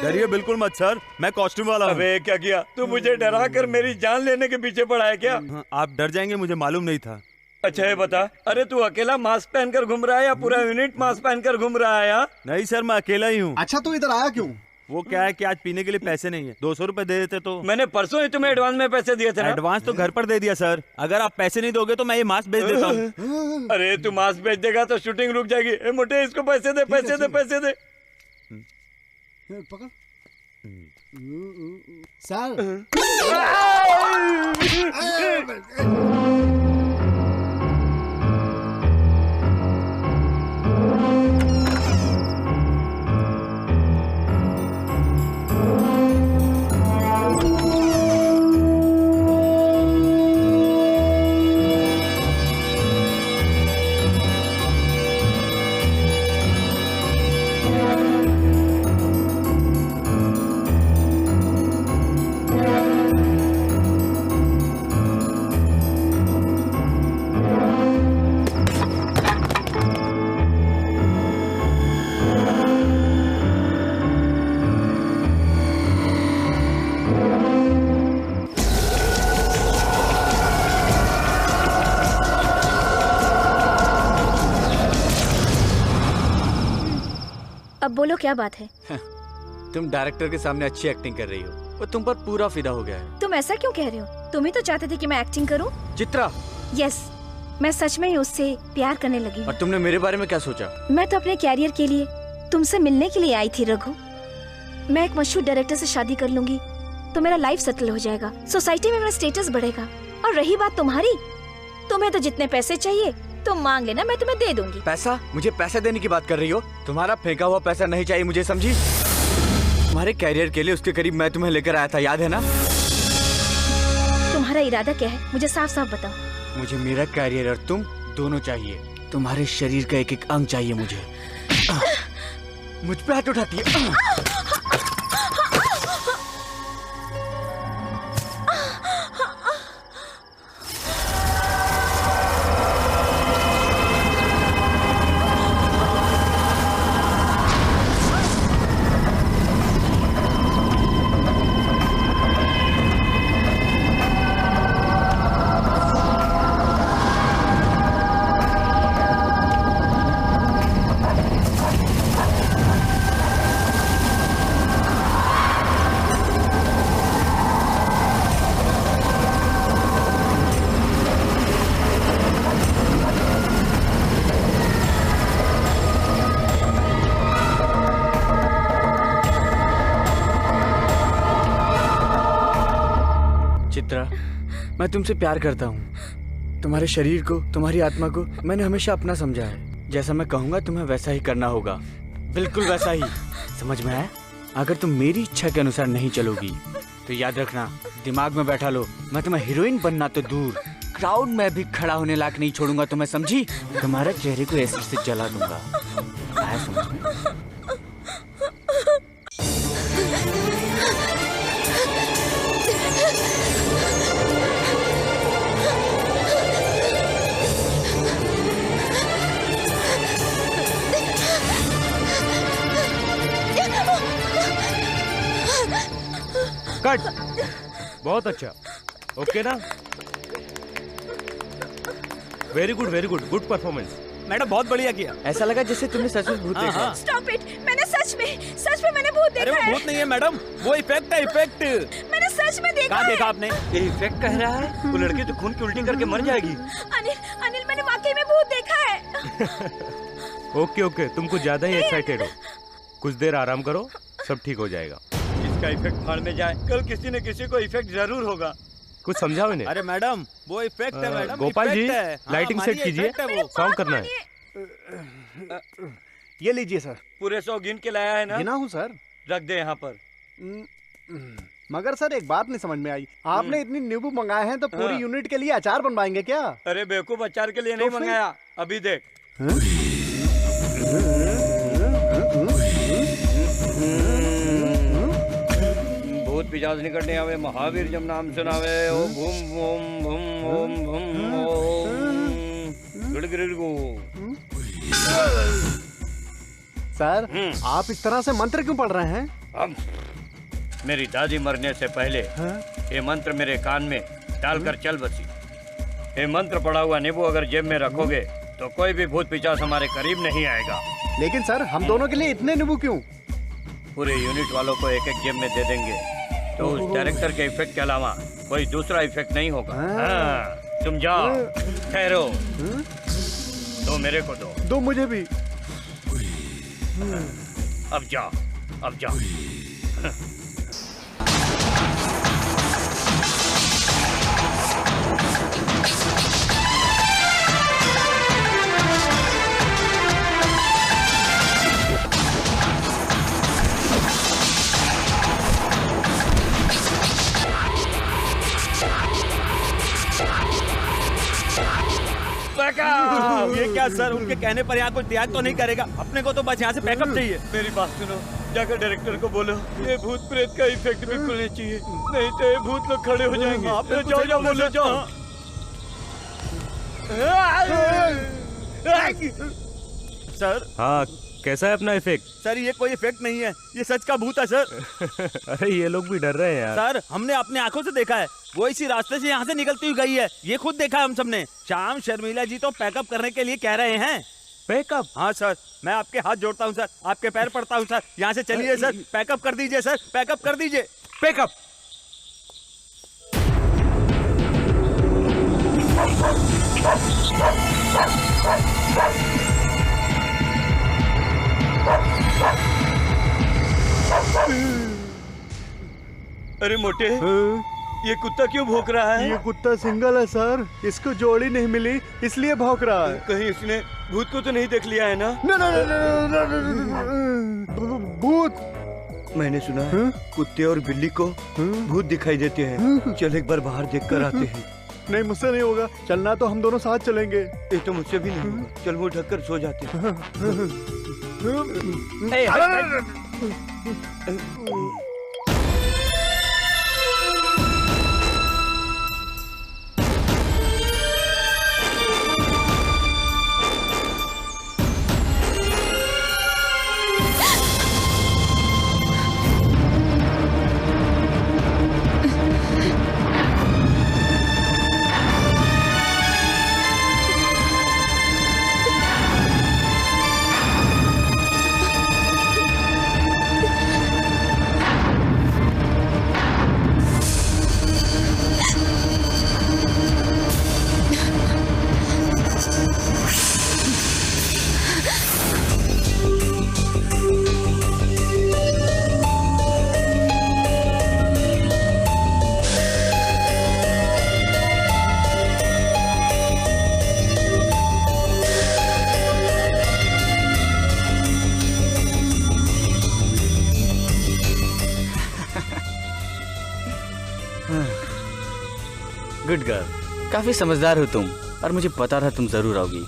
डरिए बिल्कुल मत सर, मैं कॉस्ट्यूम वाला हूँ। अबे क्या किया तू? मुझे डरा कर मेरी जान लेने के पीछे पड़ा है क्या? आप डर जाएंगे, मुझे मालूम नहीं था। अच्छा ये बता, अरे तू अकेला मास्क पहनकर घूम रहा है या पूरा यूनिट मास्क पहनकर घूम रहा है? या नहीं सर, मैं अकेला ही हूँ। अच्छा, तू इधर आया क्यों? वो क्या है कि आज पीने के लिए पैसे नहीं है, 200 रुपए दे देते तो। मैंने परसों ही तुम्हें एडवांस में पैसे दिए थे ना? एडवांस तो घर पर दे दिया सर। अगर आप पैसे नहीं दोगे तो मैं ये मास्क बेच देता हूँ। अरे तू मास्क बेच देगा तो शूटिंग रुक जाएगी। ए मोटे, इसको पैसे दे, पैसे दे, पैसे दे। पकड़ सर। अब बोलो क्या बात है? तुम डायरेक्टर के सामने अच्छी एक्टिंग कर रही हो, वो तुम पर पूरा फिदा हो गया है। तुम ऐसा क्यों कह रहे हो? तुम ही तो चाहते थे कि मैं एक्टिंग करूं। चित्रा। यस, मैं सच में ही उससे प्यार करने लगी। और तुमने मेरे बारे में क्या सोचा? मैं तो अपने कैरियर के लिए तुमसे मिलने के लिए आई थी रघु। मैं एक मशहूर डायरेक्टर से शादी कर लूंगी तो मेरा लाइफ सेटल हो जाएगा, सोसाइटी में मेरा स्टेटस बढ़ेगा। और रही बात तुम्हारी, तुम्हें तो जितने पैसे चाहिए तुम मांग लेना, मैं तुम्हें दे दूंगी। पैसा? मुझे पैसे देने की बात कर रही हो? तुम्हारा फेंका हुआ पैसा नहीं चाहिए मुझे, समझी? तुम्हारे कैरियर के लिए उसके करीब मैं तुम्हें लेकर आया था, याद है ना? तुम्हारा इरादा क्या है, मुझे साफ साफ बताओ। मुझे मेरा कैरियर और तुम दोनों चाहिए। तुम्हारे शरीर का एक एक अंग चाहिए मुझे। मुझ पे हाथ उठाती है। चित्रा, मैं तुमसे प्यार करता हूँ। तुम्हारे शरीर को, तुम्हारी आत्मा को मैंने हमेशा अपना समझा है। जैसा मैं कहूँगा तुम्हें वैसा ही करना होगा, बिल्कुल वैसा ही। समझ में आया? अगर तुम मेरी इच्छा के अनुसार नहीं चलोगी तो याद रखना, दिमाग में बैठा लो, मैं तुम्हें हीरोइन बनना तो दूर, क्राउड में भी खड़ा होने लायक नहीं छोड़ूंगा तुम्हें, समझी? तुम्हारे चेहरे को एसिड से जला दूंगा। आया समझ में? कट। बहुत अच्छा। ओके ना? Very good, good performance. Madam बहुत बढ़िया किया। ऐसा लगा जैसे तुमने सच में भूत देखा। स्टॉप इट, मैंने सच में मैंने भूत देखा है। अरे वो भूत नहीं है मैडम, वो इफेक्ट है, इफेक्ट। मैंने सच में देखा है। देखा आपने? ये इफेक्ट कह रहा है? वो लड़की तो खून की उल्टी करके मर जाएगी। अनिल मैंने वाकई में भूत देखा है। ओके, तुम कुछ ज्यादा ही एक्साइटेड हो। कुछ देर आराम करो, सब ठीक हो जाएगा। इसका इफेक्ट फाड़ में जाए, कल किसी न किसी को इफेक्ट जरूर होगा। कुछ समझाओ इन्हें। अरे मैडम वो इफेक्ट है madam. Gopal ji, lighting set कीजिए, सॉन्ग करना है। ये लीजिए सर। पूरे 100 गिन के लाया है ना? गिना हूँ सर। रख दे यहाँ पर। मगर सर एक बात नहीं समझ में आई, आपने इतनी नींबू मंगाए हैं तो पूरी यूनिट के लिए अचार बनवाएंगे क्या? अरे बेवकूफ, अचार के लिए नहीं मंगाया, अभी देख। भूत पिशाच निकटने आवे, महावीर जब नाम सुनावे, ओम भूम ओम भूम ओम भूम ओम गड़गड़गो। सर आप इस तरह से मंत्र क्यों पढ़ रहे हैं? अब मेरी दादी मरने से पहले ये मंत्र मेरे कान में डालकर चल बसी। ये मंत्र पढ़ा हुआ नींबू अगर जेब में रखोगे तो कोई भी भूत पिशाच हमारे करीब नहीं आएगा। लेकिन सर हम दोनों के लिए इतने नींबू क्यों? पूरे यूनिट वालों को एक एक जेब में दे देंगे तो उस डायरेक्टर के इफेक्ट के अलावा कोई दूसरा इफेक्ट नहीं होगा। हाँ, तुम जाओ, ठहरो, दो मेरे को दो मुझे भी। अब जाओ। ये क्या सर, उनके कहने पर यहाँ कोई त्याग तो नहीं करेगा? अपने को तो बस यहाँ से पैकअप चाहिए। मेरी बात सुनो, जाकर डायरेक्टर को बोलो ये भूत प्रेत का इफेक्ट बिल्कुल नहीं चाहिए, नहीं तो ये भूत लोग खड़े हो जाएंगे। आप जाओ बोलो, जाओ। सर हाँ, कैसा है अपना इफेक्ट? सर ये कोई इफेक्ट नहीं है, ये सच का भूत है सर। अरे ये लोग भी डर रहे हैं यार। सर हमने अपने आंखों से देखा है, वो इसी रास्ते से यहाँ से निकलती हुई गई है, ये खुद देखा है हम सबने। शाम शर्मिला जी तो पैकअप करने के लिए कह रहे हैं। पैकअप? हाँ सर, मैं आपके हाथ जोड़ता हूँ सर, आपके पैर पड़ता हूँ सर, यहाँ से चलिए सर, पैकअप कर दीजिए सर, पैकअप कर दीजिए। पैकअप। अरे मोटे, ये कुत्ता क्यों भौंक रहा है? ये कुत्ता सिंगल है सर, इसको जोड़ी नहीं मिली इसलिए भौंक रहा है। कहीं इसने भूत को तो नहीं देख लिया है ना? भूत? मैंने सुना है कुत्ते और बिल्ली को भूत दिखाई देते हैं। चल एक बार बाहर देख कर आते हैं। नहीं मुझसे नहीं होगा, चलना तो हम दोनों साथ चलेंगे। ये तो मुझसे भी नहीं होगा, चल मुँह ढककर सो जाते हैं। गुड गर्ल, काफी समझदार हो तुम और मुझे पता था तुम जरूर आओगी।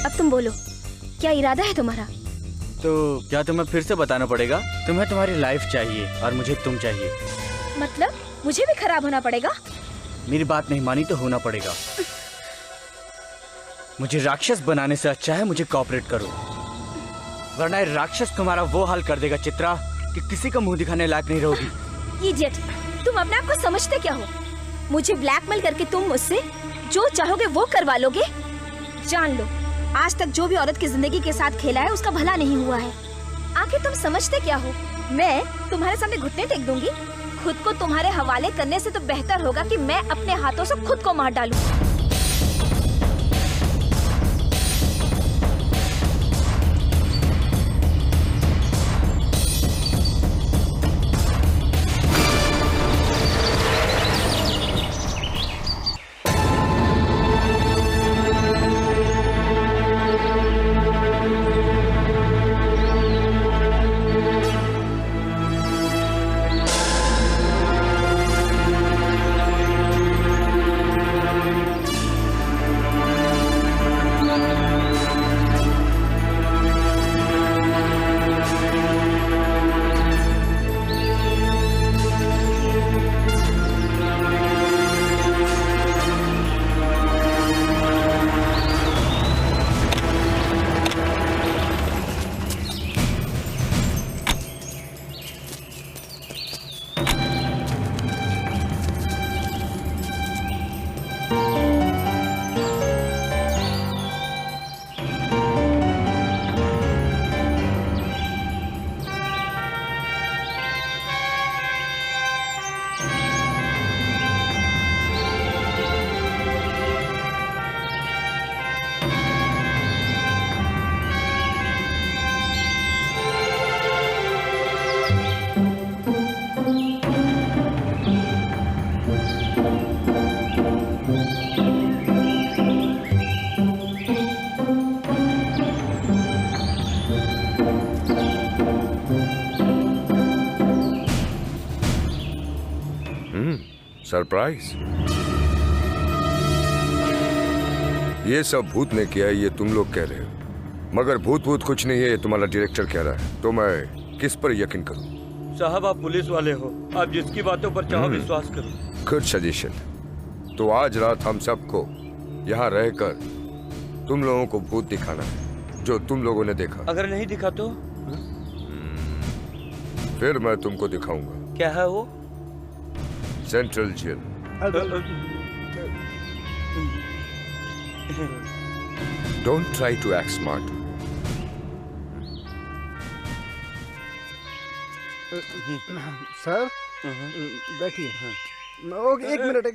अब तुम बोलो, क्या इरादा है तुम्हारा? तो क्या तुम्हें फिर से बताना पड़ेगा? तुम्हें तुम्हारी लाइफ चाहिए और मुझे तुम चाहिए। मतलब मुझे भी खराब होना पड़ेगा? मेरी बात नहीं मानी तो होना पड़ेगा। मुझे राक्षस बनाने से अच्छा है मुझे कोऑपरेट करो, वरना ये राक्षस तुम्हारा वो हाल कर देगा चित्रा कि किसी का मुंह दिखाने लायक नहीं रहोगी। इडियट, तुम अपने आप को समझते क्या हो? मुझे ब्लैकमेल करके तुम मुझसे जो चाहोगे वो करवा लोगे? जान लो, आज तक जो भी औरत की जिंदगी के साथ खेला है उसका भला नहीं हुआ है। आखिर तुम समझते क्या हो? मैं तुम्हारे सामने घुटने टेक दूंगी? खुद को तुम्हारे हवाले करने से तो बेहतर होगा कि मैं अपने हाथों से खुद को मार डालूं। सरप्राइज? ये सब भूत ने किया है ये तुम लोग कह रहे हो, मगर भूत कुछ नहीं है ये तुम्हारा डायरेक्टर कह रहा है, तो मैं किस पर यकीन करूं? साहब आप पुलिस वाले हो, आप जिसकी बातों पर चाहो विश्वास करो। Good suggestion. तो आज रात हम सबको यहाँ रहकर तुम लोगों को भूत दिखाना है जो तुम लोगों ने देखा। अगर नहीं दिखा तो? फिर मैं तुमको दिखाऊंगा। क्या है वो? Central jail. Don't try to act smart. Sir बैठिए। ओके, एक मिनट।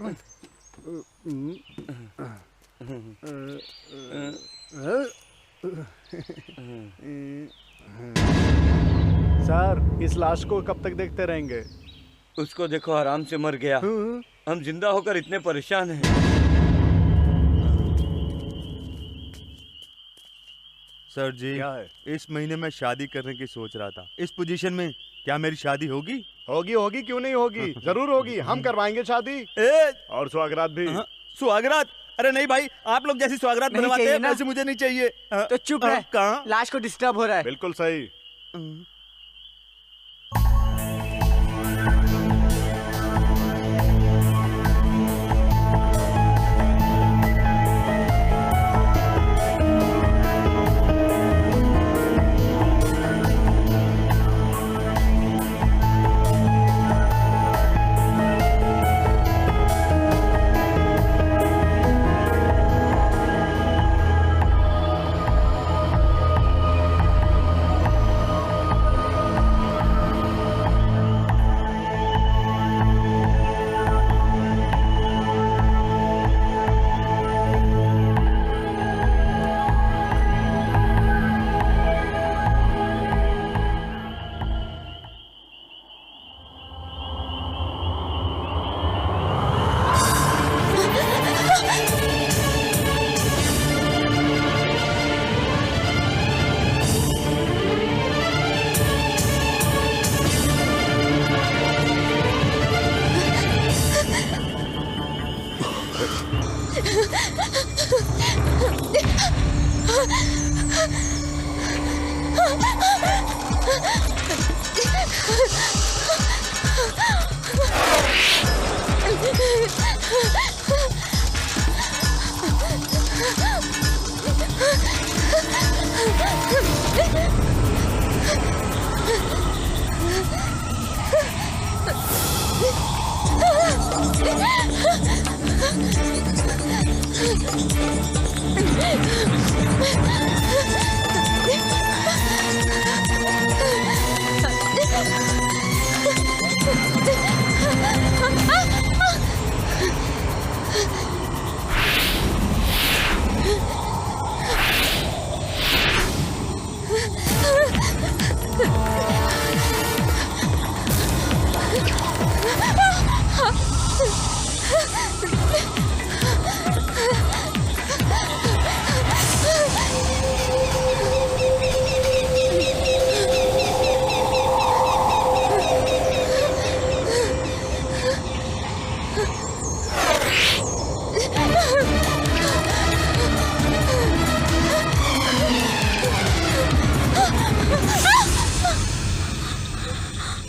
सर इस लाश को कब तक देखते रहेंगे? उसको देखो आराम से मर गया, हम जिंदा होकर इतने परेशान हैं। सर जी, क्या है? इस महीने मैं शादी करने की सोच रहा था। इस पोजीशन में क्या मेरी शादी होगी? होगी, क्यों नहीं होगी? जरूर होगी, हम करवाएंगे शादी। और सुहागरात भी। सुहागरात? अरे नहीं भाई, आप लोग जैसी सुहागरात बनवाते हैं वैसे मुझे नहीं चाहिए। तो चुप रह। कहाँ? लाश को डिस्टर्ब हो रहा है। बिल्कुल सही।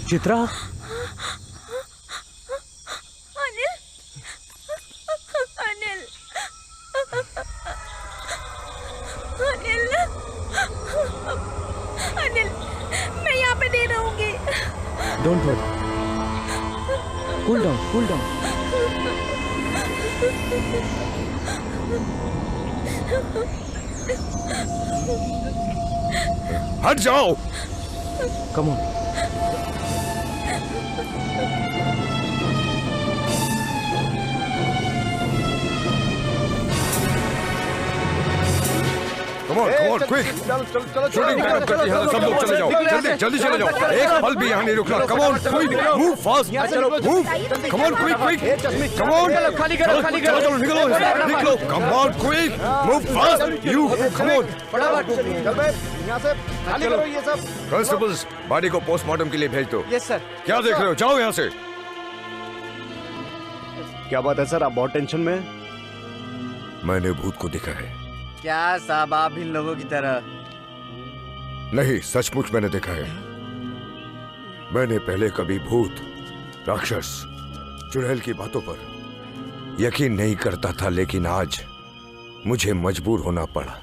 चित्रा, अनिल, अनिल, अनिल, अनिल, मैं यहाँ पे नहीं रहूंगी। Don't worry, cool down, cool down. हट जाओ। Come on. Come on, quick! Shooting backup करके यहाँ से सब लोग चले जाओ, जल्दी जल्दी चले जाओ, एक पल भी यहाँ नहीं रुकना। Come on, quick, move fast, move, come on, quick, come on, खाली करो, खाली करो, चलो निकलो, come on, quick, move fast, you, come on। यहाँ से खाली करो ये सब। Constables, बॉडी को पोस्टमार्टम के लिए भेज दो। Yes sir. क्या देख रहे हो, जाओ यहाँ से। क्या बात है सर, आप बहुत टेंशन में हैं? मैंने भूत को देखा है। क्या साहब, आप इन लोगों की तरह? नहीं, सचमुच मैंने देखा है। मैंने पहले कभी भूत, राक्षस, चुड़ैल की बातों पर यकीन नहीं करता था, लेकिन आज मुझे मजबूर होना पड़ा।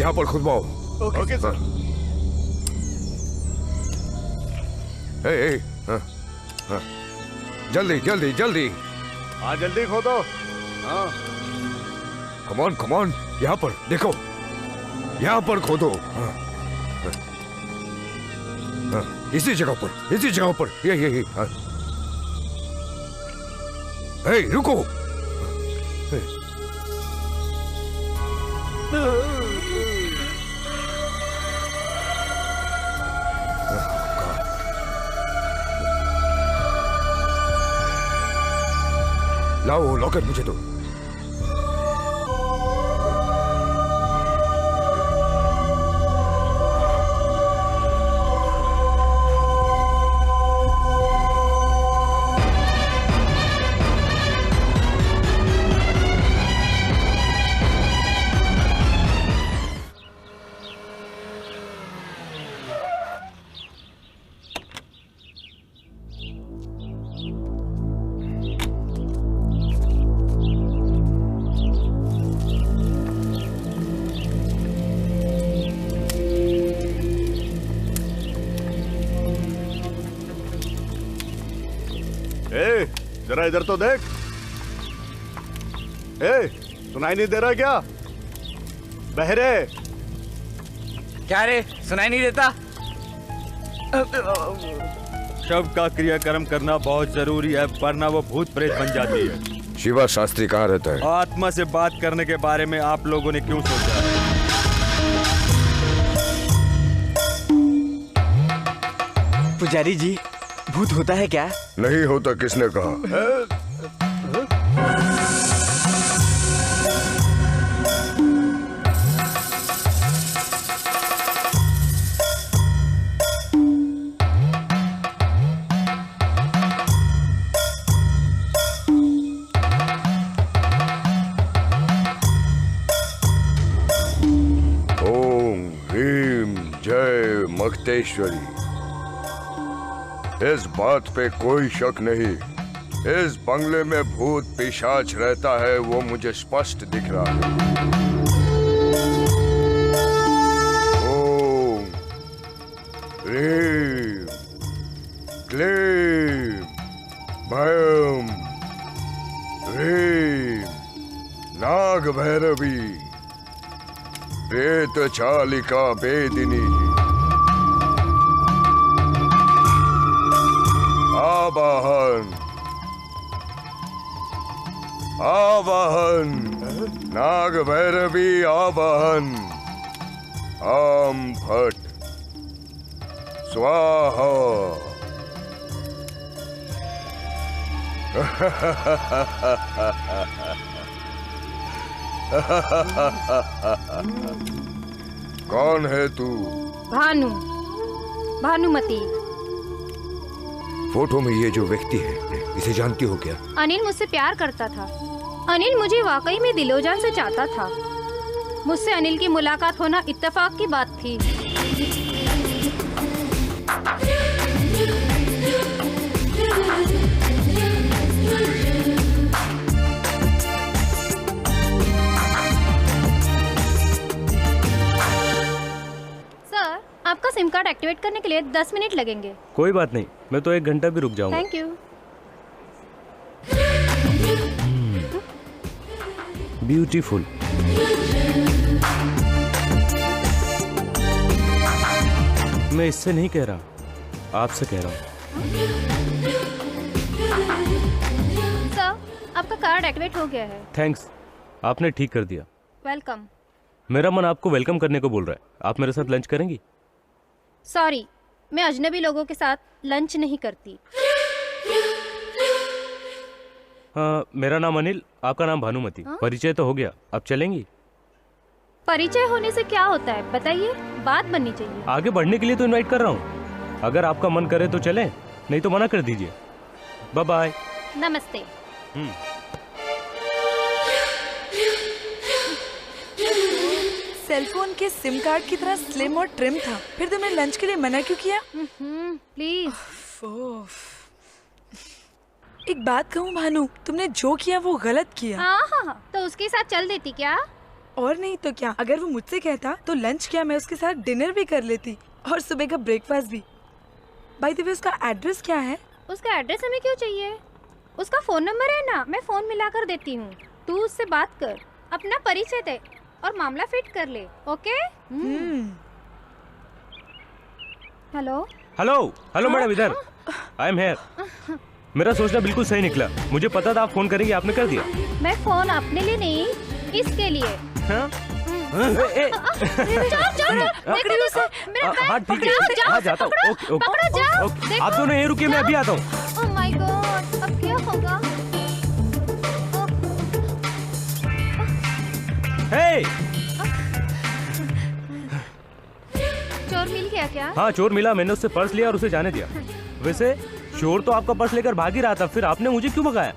यहाँ पर खुद बाओ। Okay sir. जल्दी जल्दी जल्दी। हाँ जल्दी खोदो। हाँ। कमॉन कमॉन, यहाँ पर देखो, यहाँ पर खोदो। हाँ। हाँ। इसी जगह पर ये हाँ। रुको। लाओ लॉकर मुझे दो। ए, जरा इधर तो देख। ए, सुनाई नहीं दे रहा क्या? बहरे। क्या रे, सुनाई नहीं देता? शव का क्रियाक्रम करना बहुत जरूरी है, वरना वो भूत प्रेत बन जाती है। शिवा शास्त्री कहाँ रहता है? आत्मा से बात करने के बारे में आप लोगों ने क्यों सोचा? पुजारी जी, भूत होता है क्या? नहीं होता किसने कहा? ओम ह्रीम जय मक्तेश्वरी। इस बात पे कोई शक नहीं, इस बंगले में भूत पिशाच रहता है, वो मुझे स्पष्ट दिख रहा है। ओम ह्रीम क्लीम भयम ह्रीम नाग भैरवी प्रेत चालिका वेदिनी आवाहन आवाहन नाग भैरवी आवाहन आम फट स्वाहा। कौन है तू? भानु, भानुमति। फोटो में ये जो व्यक्ति है, इसे जानती हो क्या? अनिल मुझसे प्यार करता था। अनिल मुझे वाकई में दिलोजान से चाहता था। मुझसे अनिल की मुलाकात होना इत्तेफाक की बात थी। सर, आपका सिम कार्ड एक्टिवेट करने के लिए 10 मिनट लगेंगे। कोई बात नहीं, मैं तो 1 घंटा भी रुक जाऊंगा। Thank you. ब्यूटीफुल। मैं इससे नहीं कह रहा, आपसे कह रहा हूँ। सर, आपका कार्ड एक्टिवेट हो गया है। थैंक्स, आपने ठीक कर दिया। वेलकम। मेरा मन आपको वेलकम करने को बोल रहा है। आप मेरे साथ लंच करेंगी? सॉरी, मैं अजनबी लोगों के साथ लंच नहीं करती। हाँ, मेरा नाम अनिल, आपका नाम भानुमति। परिचय तो हो गया, अब चलेंगी? परिचय होने से क्या होता है बताइए, बात बननी चाहिए। आगे बढ़ने के लिए तो इनवाइट कर रहा हूँ। अगर आपका मन करे तो चलें, नहीं तो मना कर दीजिए। Bye bye. नमस्ते। सेलफोन के सिम कार्ड की तरह स्लिम और ट्रिम था, फिर तुमने लंच के लिए मना क्यों किया? प्लीज। एक बात कहूँ भानु, तुमने जो किया वो गलत किया। हाँ, तो उसके साथ चल देती क्या? और नहीं तो क्या, अगर वो मुझसे कहता तो लंच क्या, मैं उसके साथ डिनर भी कर लेती और सुबह का ब्रेकफास्ट भी। बाय द वे, उसका एड्रेस क्या है? उसका एड्रेस हमें क्यों चाहिए? उसका फोन नंबर है ना, मैं फोन मिला कर देती हूँ। तू उससे बात कर, अपना परिचय दे और मामला फिट कर ले। ओके? हेलो हेलो मैडम, इधर। I am here. मेरा सोचना बिल्कुल सही निकला। मुझे पता था आप फोन करेंगे, आपने कर दिया। मैं फोन अपने लिए नहीं, इसके लिए। हाँ? हाँ ठीक है, हाँ जाता हूँ। ओके, आप दोनों यहीं रुकिए, मैं अभी आता हूँ। ओह माय गॉड, अब क्या होगा? हे! चोर मिल गया क्या? हाँ, चोर मिला। मैंने उससे पर्स लिया और उसे जाने दिया। वैसे चोर तो आपका पर्स लेकर भाग ही रहा था, फिर आपने मुझे क्यों भगाया?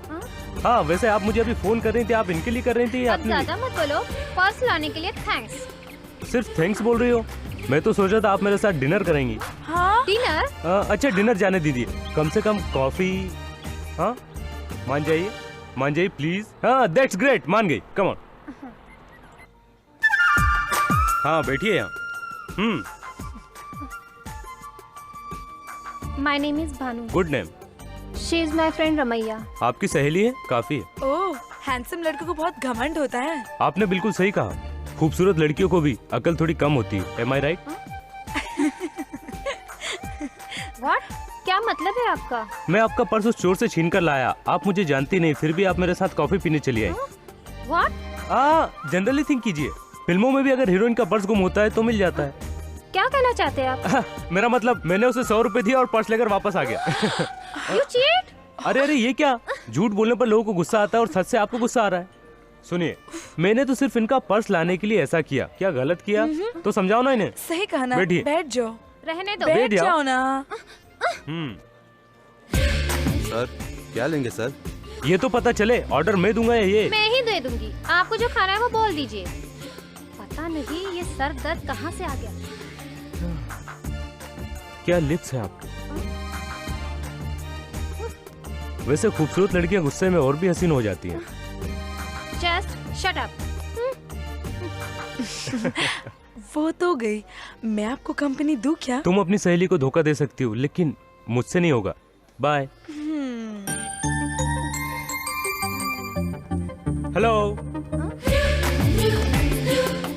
हाँ, वैसे आप मुझे अभी फोन कर रही थी, आप इनके लिए कर रही थी? अब ज्यादा मत बोलो। पर्स लाने के लिए थैंक्स। सिर्फ थैंक्स बोल रही हो? मैं तो सोचा था आप मेरे साथ डिनर करेंगी। हाँ? डिनर? अच्छा, डिनर जाने दीजिए, कम से कम कॉफी। हाँ, मान जाइए प्लीज। हाँ, दैट्स ग्रेट, मान गई। Come on. हाँ, बैठिए यहाँ। My name is Bhanu. Good name. She is my friend Ramaiah. आपकी सहेली है, काफी है। ओह, हैंडसम लड़कों को बहुत घमंड होता है। आपने बिल्कुल सही कहा, खूबसूरत लड़कियों को भी अकल थोड़ी कम होती है। Am I right? व्हाट? क्या मतलब है आपका? मैं आपका पर्स उस चोर से छीन कर लाया। आप मुझे जानती नहीं, फिर भी आप मेरे साथ कॉफी पीने चली आई। व्हाट? जनरली थिंक कीजिए, फिल्मों में भी अगर हीरोइन का पर्स गुम होता है तो मिल जाता है। क्या कहना चाहते हैं आप? मेरा मतलब, मैंने उसे 100 रुपए दिया और पर्स लेकर वापस आ गया। You cheat? अरे ये क्या? झूठ बोलने पर लोगों को गुस्सा आता है और सच से आपको गुस्सा आ रहा है। सुनिए, मैंने तो सिर्फ इनका पर्स लाने के लिए ऐसा किया। क्या गलत किया? तो समझाओ ना इन्हें। सही कहा ना। बैठिए। बैठ जाओ। रहने दो। बैठ जाओ ना। सर क्या लेंगे सर? ये तो पता चले, ऑर्डर मैं दूंगा या ये? मैं ही दे दूंगी। आपको जो खाना है वो बोल दीजिए। पता नहीं ये सर दर्द कहाँ से आ गया। क्या लिप्स है आपके? वैसे खूबसूरत लड़कियां गुस्से में और भी हसीन हो जाती हैं। Just shut up. वो तो गई, मैं आपको कंपनी दूं क्या? तुम अपनी सहेली को धोखा दे सकती हो, लेकिन मुझसे नहीं होगा। बाय। हेलो।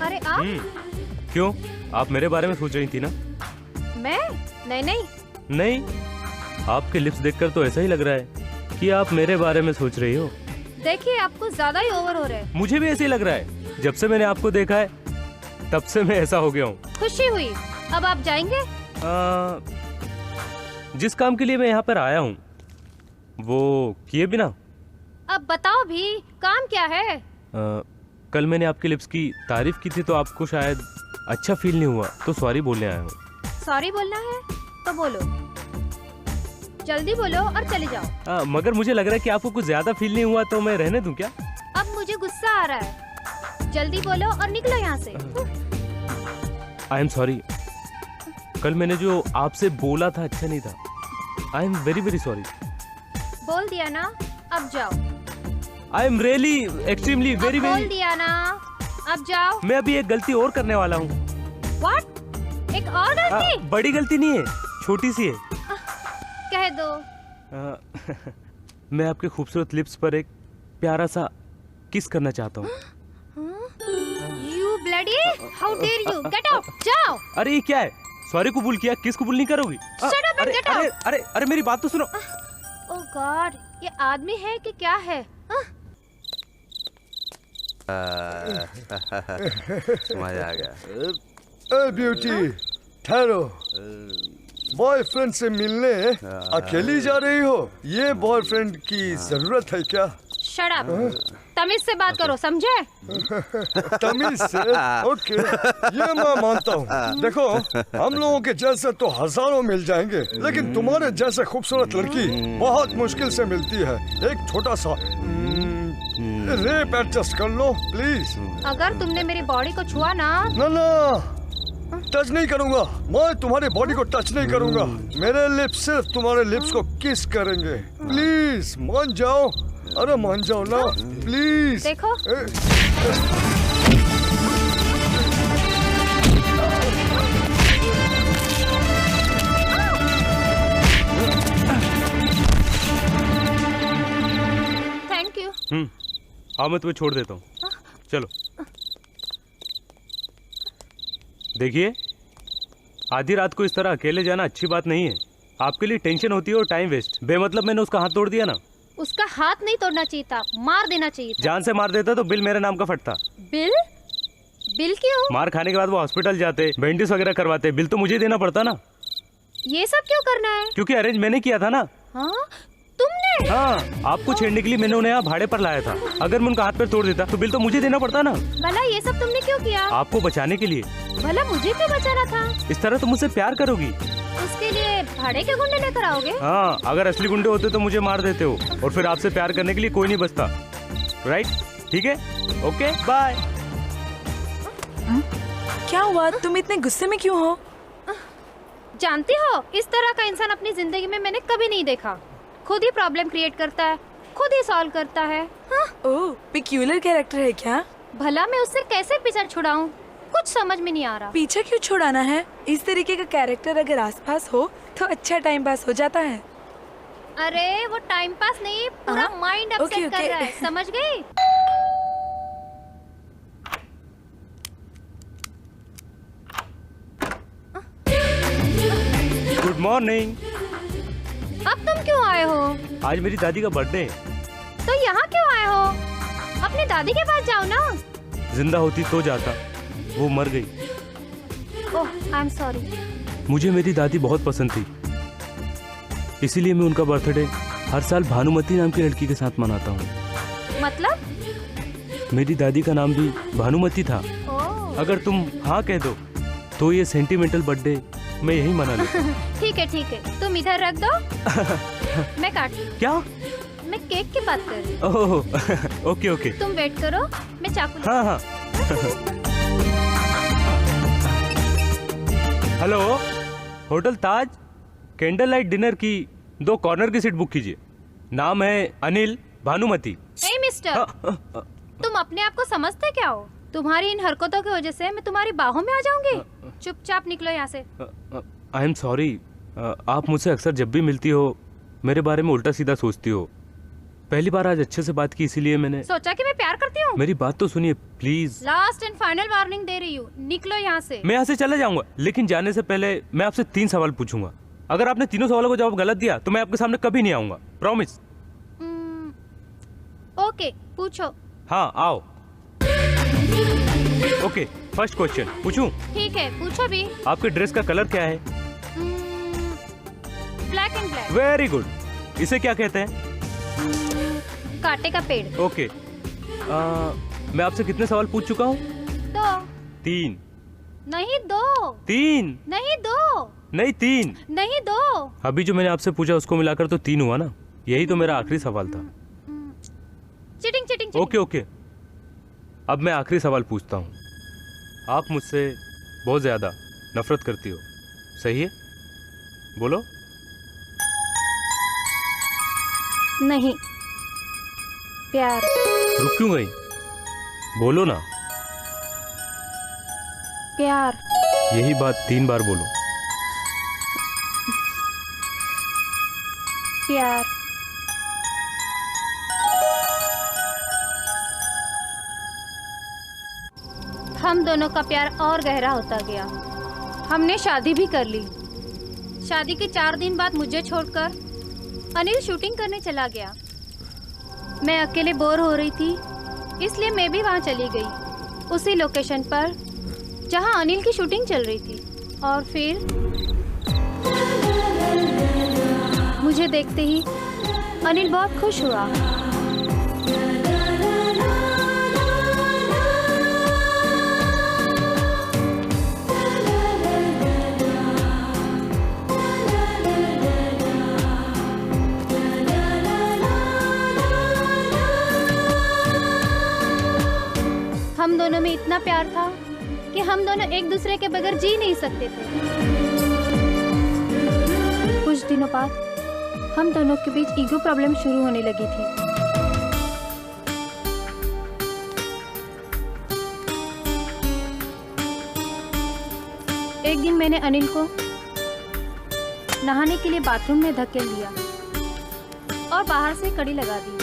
अरे आप? क्यों, आप मेरे बारे में सोच रही थी ना? मैं? नहीं। नहीं, आपके लिप्स देखकर तो ऐसा ही लग रहा है कि आप मेरे बारे में सोच रही हो। देखिए, आपको ज्यादा ही ओवर हो रहा है। मुझे भी ऐसे ही लग रहा है। जब से मैंने आपको देखा है तब से मैं ऐसा हो गया हूँ। खुशी हुई। अब आप जाएंगे? जिस काम के लिए मैं यहाँ पर आया हूँ वो किए बिना। अब बताओ भी, काम क्या है? कल मैंने आपके लिप्स की तारीफ की थी तो आपको शायद अच्छा फील नहीं हुआ, तो सॉरी बोलने आया हूँ। सॉरी बोलना है तो बोलो, जल्दी बोलो और चले जाओ। मगर मुझे लग रहा है कि आपको कुछ ज्यादा फील नहीं हुआ, तो मैं रहने दूं क्या? अब मुझे गुस्सा आ रहा है। जल्दी बोलो और निकलो यहाँ से। आई एम सॉरी, कल मैंने जो आपसे बोला था अच्छा नहीं था। I am very very sorry. बोल दिया ना, अब जाओ। I am really extremely very very. बोल दिया ना, अब जाओ। मैं अभी एक गलती और करने वाला हूँ। What? एक और गलती? बड़ी गलती नहीं है, छोटी सी है। कह दो। मैं आपके खूबसूरत लिप्स पर एक प्यारा सा किस करना चाहता हूँ। You bloody! How dare you? Get out! जाओ। अरे ये क्या है? सॉरी कबूल किया, किस कबूल नहीं करोगी? Shut up and get out! अरे मेरी बात तो सुनो। Oh God, ये आदमी है कि क्या है? मजा आ गया। ए ब्यूटी, ठहरो। बॉयफ्रेंड से मिलने अकेली जा रही हो? ये बॉयफ्रेंड की जरूरत है क्या? Shut up! तमीज से बात करो, समझे? तमीज से? ओके, ये मैं मानता हूँ। देखो, हम लोगों के जैसे तो हजारों मिल जाएंगे, लेकिन तुम्हारे जैसे खूबसूरत लड़की बहुत मुश्किल से मिलती है। एक छोटा सा रेप एडजस्ट कर लो प्लीज। अगर तुमने मेरी बॉडी को छुआ ना टच नहीं करूंगा। मैं तुम्हारी बॉडी को टच नहीं करूंगा। मेरे लिप्स सिर्फ तुम्हारे लिप्स को किस करेंगे। प्लीज मान जाओ। अरे मान जाओ ना प्लीज। देखो थैंक यू। हाँ, मैं तुम्हें छोड़ देता हूँ। चलो। देखिए, आधी रात को इस तरह अकेले जाना अच्छी बात नहीं है। आपके लिए टेंशन होती है और टाइम वेस्ट। बेमतलब मैंने उसका हाथ तोड़ दिया ना। उसका हाथ नहीं तोड़ना चाहिए था, मार देना चाहिए था। जान से मार देता तो बिल मेरे नाम का फटता। बिल? बिल क्यों? मार खाने के बाद वो हॉस्पिटल जाते, बैंडेज वगैरह करवाते, बिल तो मुझे देना पड़ता ना। ये सब क्यों करना है? क्योंकि अरेंज मैंने किया था ना। हाँ? तुमने? हाँ, आपको छेड़ने के लिए मैंने उन्हें यहाँ भाड़े पर लाया था। अगर मैं उनका हाथ पैर तोड़ देता तो बिल तो मुझे देना पड़ता ना। भला ये सब तुमने क्यों किया? आपको बचाने के लिए। भला मुझे क्यों बचाना था? इस तरह तुम मुझसे प्यार करोगी। उसके लिए भाड़े के गुंडे लेकर आओगे? हाँ, अगर असली गुंडे होते तो मुझे मार देते हो और फिर आपसे प्यार करने के लिए कोई नहीं बचता। राइट? ठीक है, ओके, बाय। क्या हुआ? तुम इतने गुस्से में क्यों हो? जानती हो, इस तरह का इंसान अपनी जिंदगी में मैंने कभी नहीं देखा। खुद ही प्रॉब्लम क्रिएट करता है, खुद ही सॉल्व करता है। हाँ? ओह, पिक्यूलर कैरेक्टर है क्या? भला मैं उससे कैसे पीछा छुड़ाऊं? कुछ समझ में नहीं आ रहा। पीछा क्यों छुड़ाना है? इस तरीके का कैरेक्टर अगर आसपास हो तो अच्छा टाइम पास हो जाता है। अरे वो टाइम पास नहीं, पूरा माइंड अपसेट कर रहा है, समझ गई? Good morning. अब तुम क्यों आए हो? आज मेरी दादी का बर्थडे है। तो यहाँ क्यों आए हो? अपनी दादी के पास जाओ ना। जिंदा होती तो जाता, वो मर गई। ओह, आई एम सॉरी। मुझे मेरी दादी बहुत पसंद थी, इसीलिए मैं उनका बर्थडे हर साल भानुमति नाम की लड़की के साथ मनाता हूँ। मतलब? मेरी दादी का नाम भी भानुमति था। अगर तुम हाँ कह दो तो ये सेंटिमेंटल बर्थडे मैं यही मना लूँ। ठीक है, तुम इधर रख दो। मैं काट। क्या? मैं केक की बात कर रही हूँ। ओह, ओके। तुम वेट करो, मैं चाकू। हाँ। हेलो, होटल ताज, कैंडल लाइट डिनर की 2 कॉर्नर की सीट बुक कीजिए। नाम है अनिल, भानुमति। ए मिस्टर, तुम अपने आप को समझते क्या हो? तुम्हारी इन हरकतों की वजह से मैं तुम्हारी बाहों में आ जाऊंगी। चुपचाप निकलो यहाँ से। I am sorry. आप मुझसे अक्सर जब भी मिलती हो मेरे बारे में उल्टा सीधा सोचती हो। पहली बार आज अच्छे से बात की, इसीलिए मैंने सोचा कि मैं प्यार करती हूँ। मेरी बात तो सुनिए please. Last and final warning दे रही हूँ, निकलो यहाँ से। मैं यहाँ से चला जाऊंगा, लेकिन जाने से पहले मैं आपसे 3 सवाल पूछूंगा। अगर आपने तीनों सवालों को जवाब गलत दिया तो मैं आपके सामने कभी नहीं आऊंगा। प्रॉमिस? ओके, पूछो। हाँ, आओ। ओके, फर्स्ट क्वेश्चन पूछूं? ठीक है, पूछो भी। आपके ड्रेस का कलर क्या है? Black and black. Very good. इसे क्या कहते हैं? कांटे का पेड़। ओके। मैं आपसे कितने सवाल पूछ चुका हूँ? 2। 3। नहीं 2। 3। नहीं 2। नहीं 3। नहीं 2। अभी जो मैंने आपसे पूछा उसको मिलाकर तो 3 हुआ ना। यही तो मेरा आखिरी सवाल था। चीटिंग। ओके। अब मैं आखिरी सवाल पूछता हूँ। आप मुझसे बहुत ज्यादा नफरत करती हो, सही है? बोलो। नहीं, प्यार। रुक क्यों गई? बोलो ना। प्यार। यही बात 3 बार बोलो। प्यार। हम दोनों का प्यार और गहरा होता गया। हमने शादी भी कर ली। शादी के 4 दिन बाद मुझे छोड़कर अनिल शूटिंग करने चला गया। मैं अकेले बोर हो रही थी, इसलिए मैं भी वहाँ चली गई, उसी लोकेशन पर जहाँ अनिल की शूटिंग चल रही थी। और फिर मुझे देखते ही अनिल बहुत खुश हुआ। हम दोनों में इतना प्यार था कि हम दोनों एक दूसरे के बगैर जी नहीं सकते थे। कुछ दिनों बाद हम दोनों के बीच ईगो प्रॉब्लम शुरू होने लगी थी। एक दिन मैंने अनिल को नहाने के लिए बाथरूम में धकेल दिया और बाहर से कड़ी लगा दी।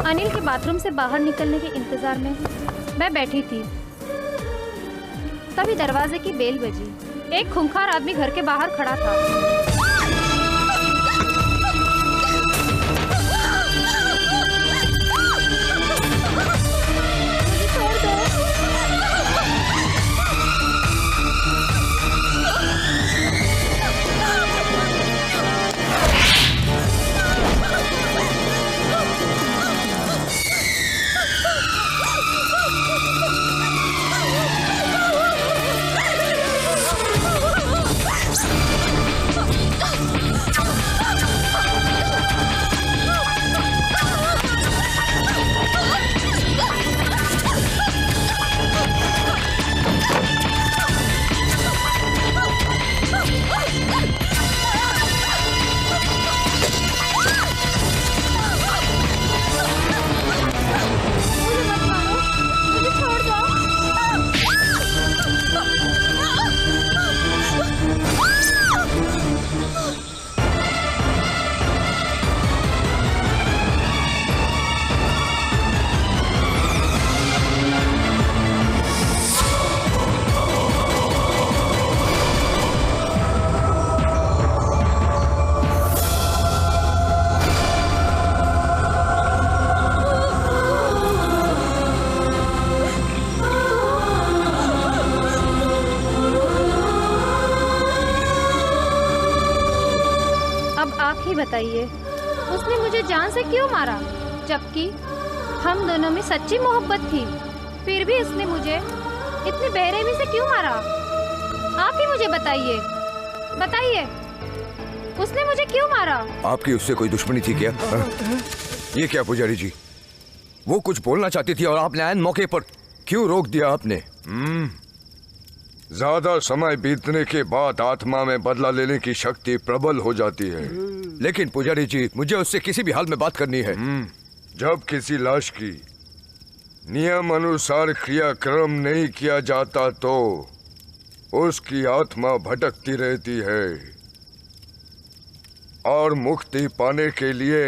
अनिल के बाथरूम से बाहर निकलने के इंतजार में मैं बैठी थी। तभी दरवाजे की बेल बजी। एक खूंखार आदमी घर के बाहर खड़ा था। मुझे छोड़ दो। ही बताइए, उसने मुझे जान से क्यों मारा? जबकि हम दोनों में सच्ची मोहब्बत थी, फिर भी उसने मुझे इतनी बेरहमी से क्यों मारा? आप ही मुझे बताइए, बताइए, उसने मुझे क्यों मारा? आपकी उससे कोई दुश्मनी थी क्या? ये क्या पुजारी जी, वो कुछ बोलना चाहती थी और आपने आयन मौके पर क्यों रोक दिया आपने? ज्यादा समय बीतने के बाद आत्मा में बदला लेने की शक्ति प्रबल हो जाती है। लेकिन पुजारी जी, मुझे उससे किसी भी हाल में बात करनी है। जब किसी लाश की नियम अनुसार क्रियाक्रम नहीं किया जाता तो उसकी आत्मा भटकती रहती है और मुक्ति पाने के लिए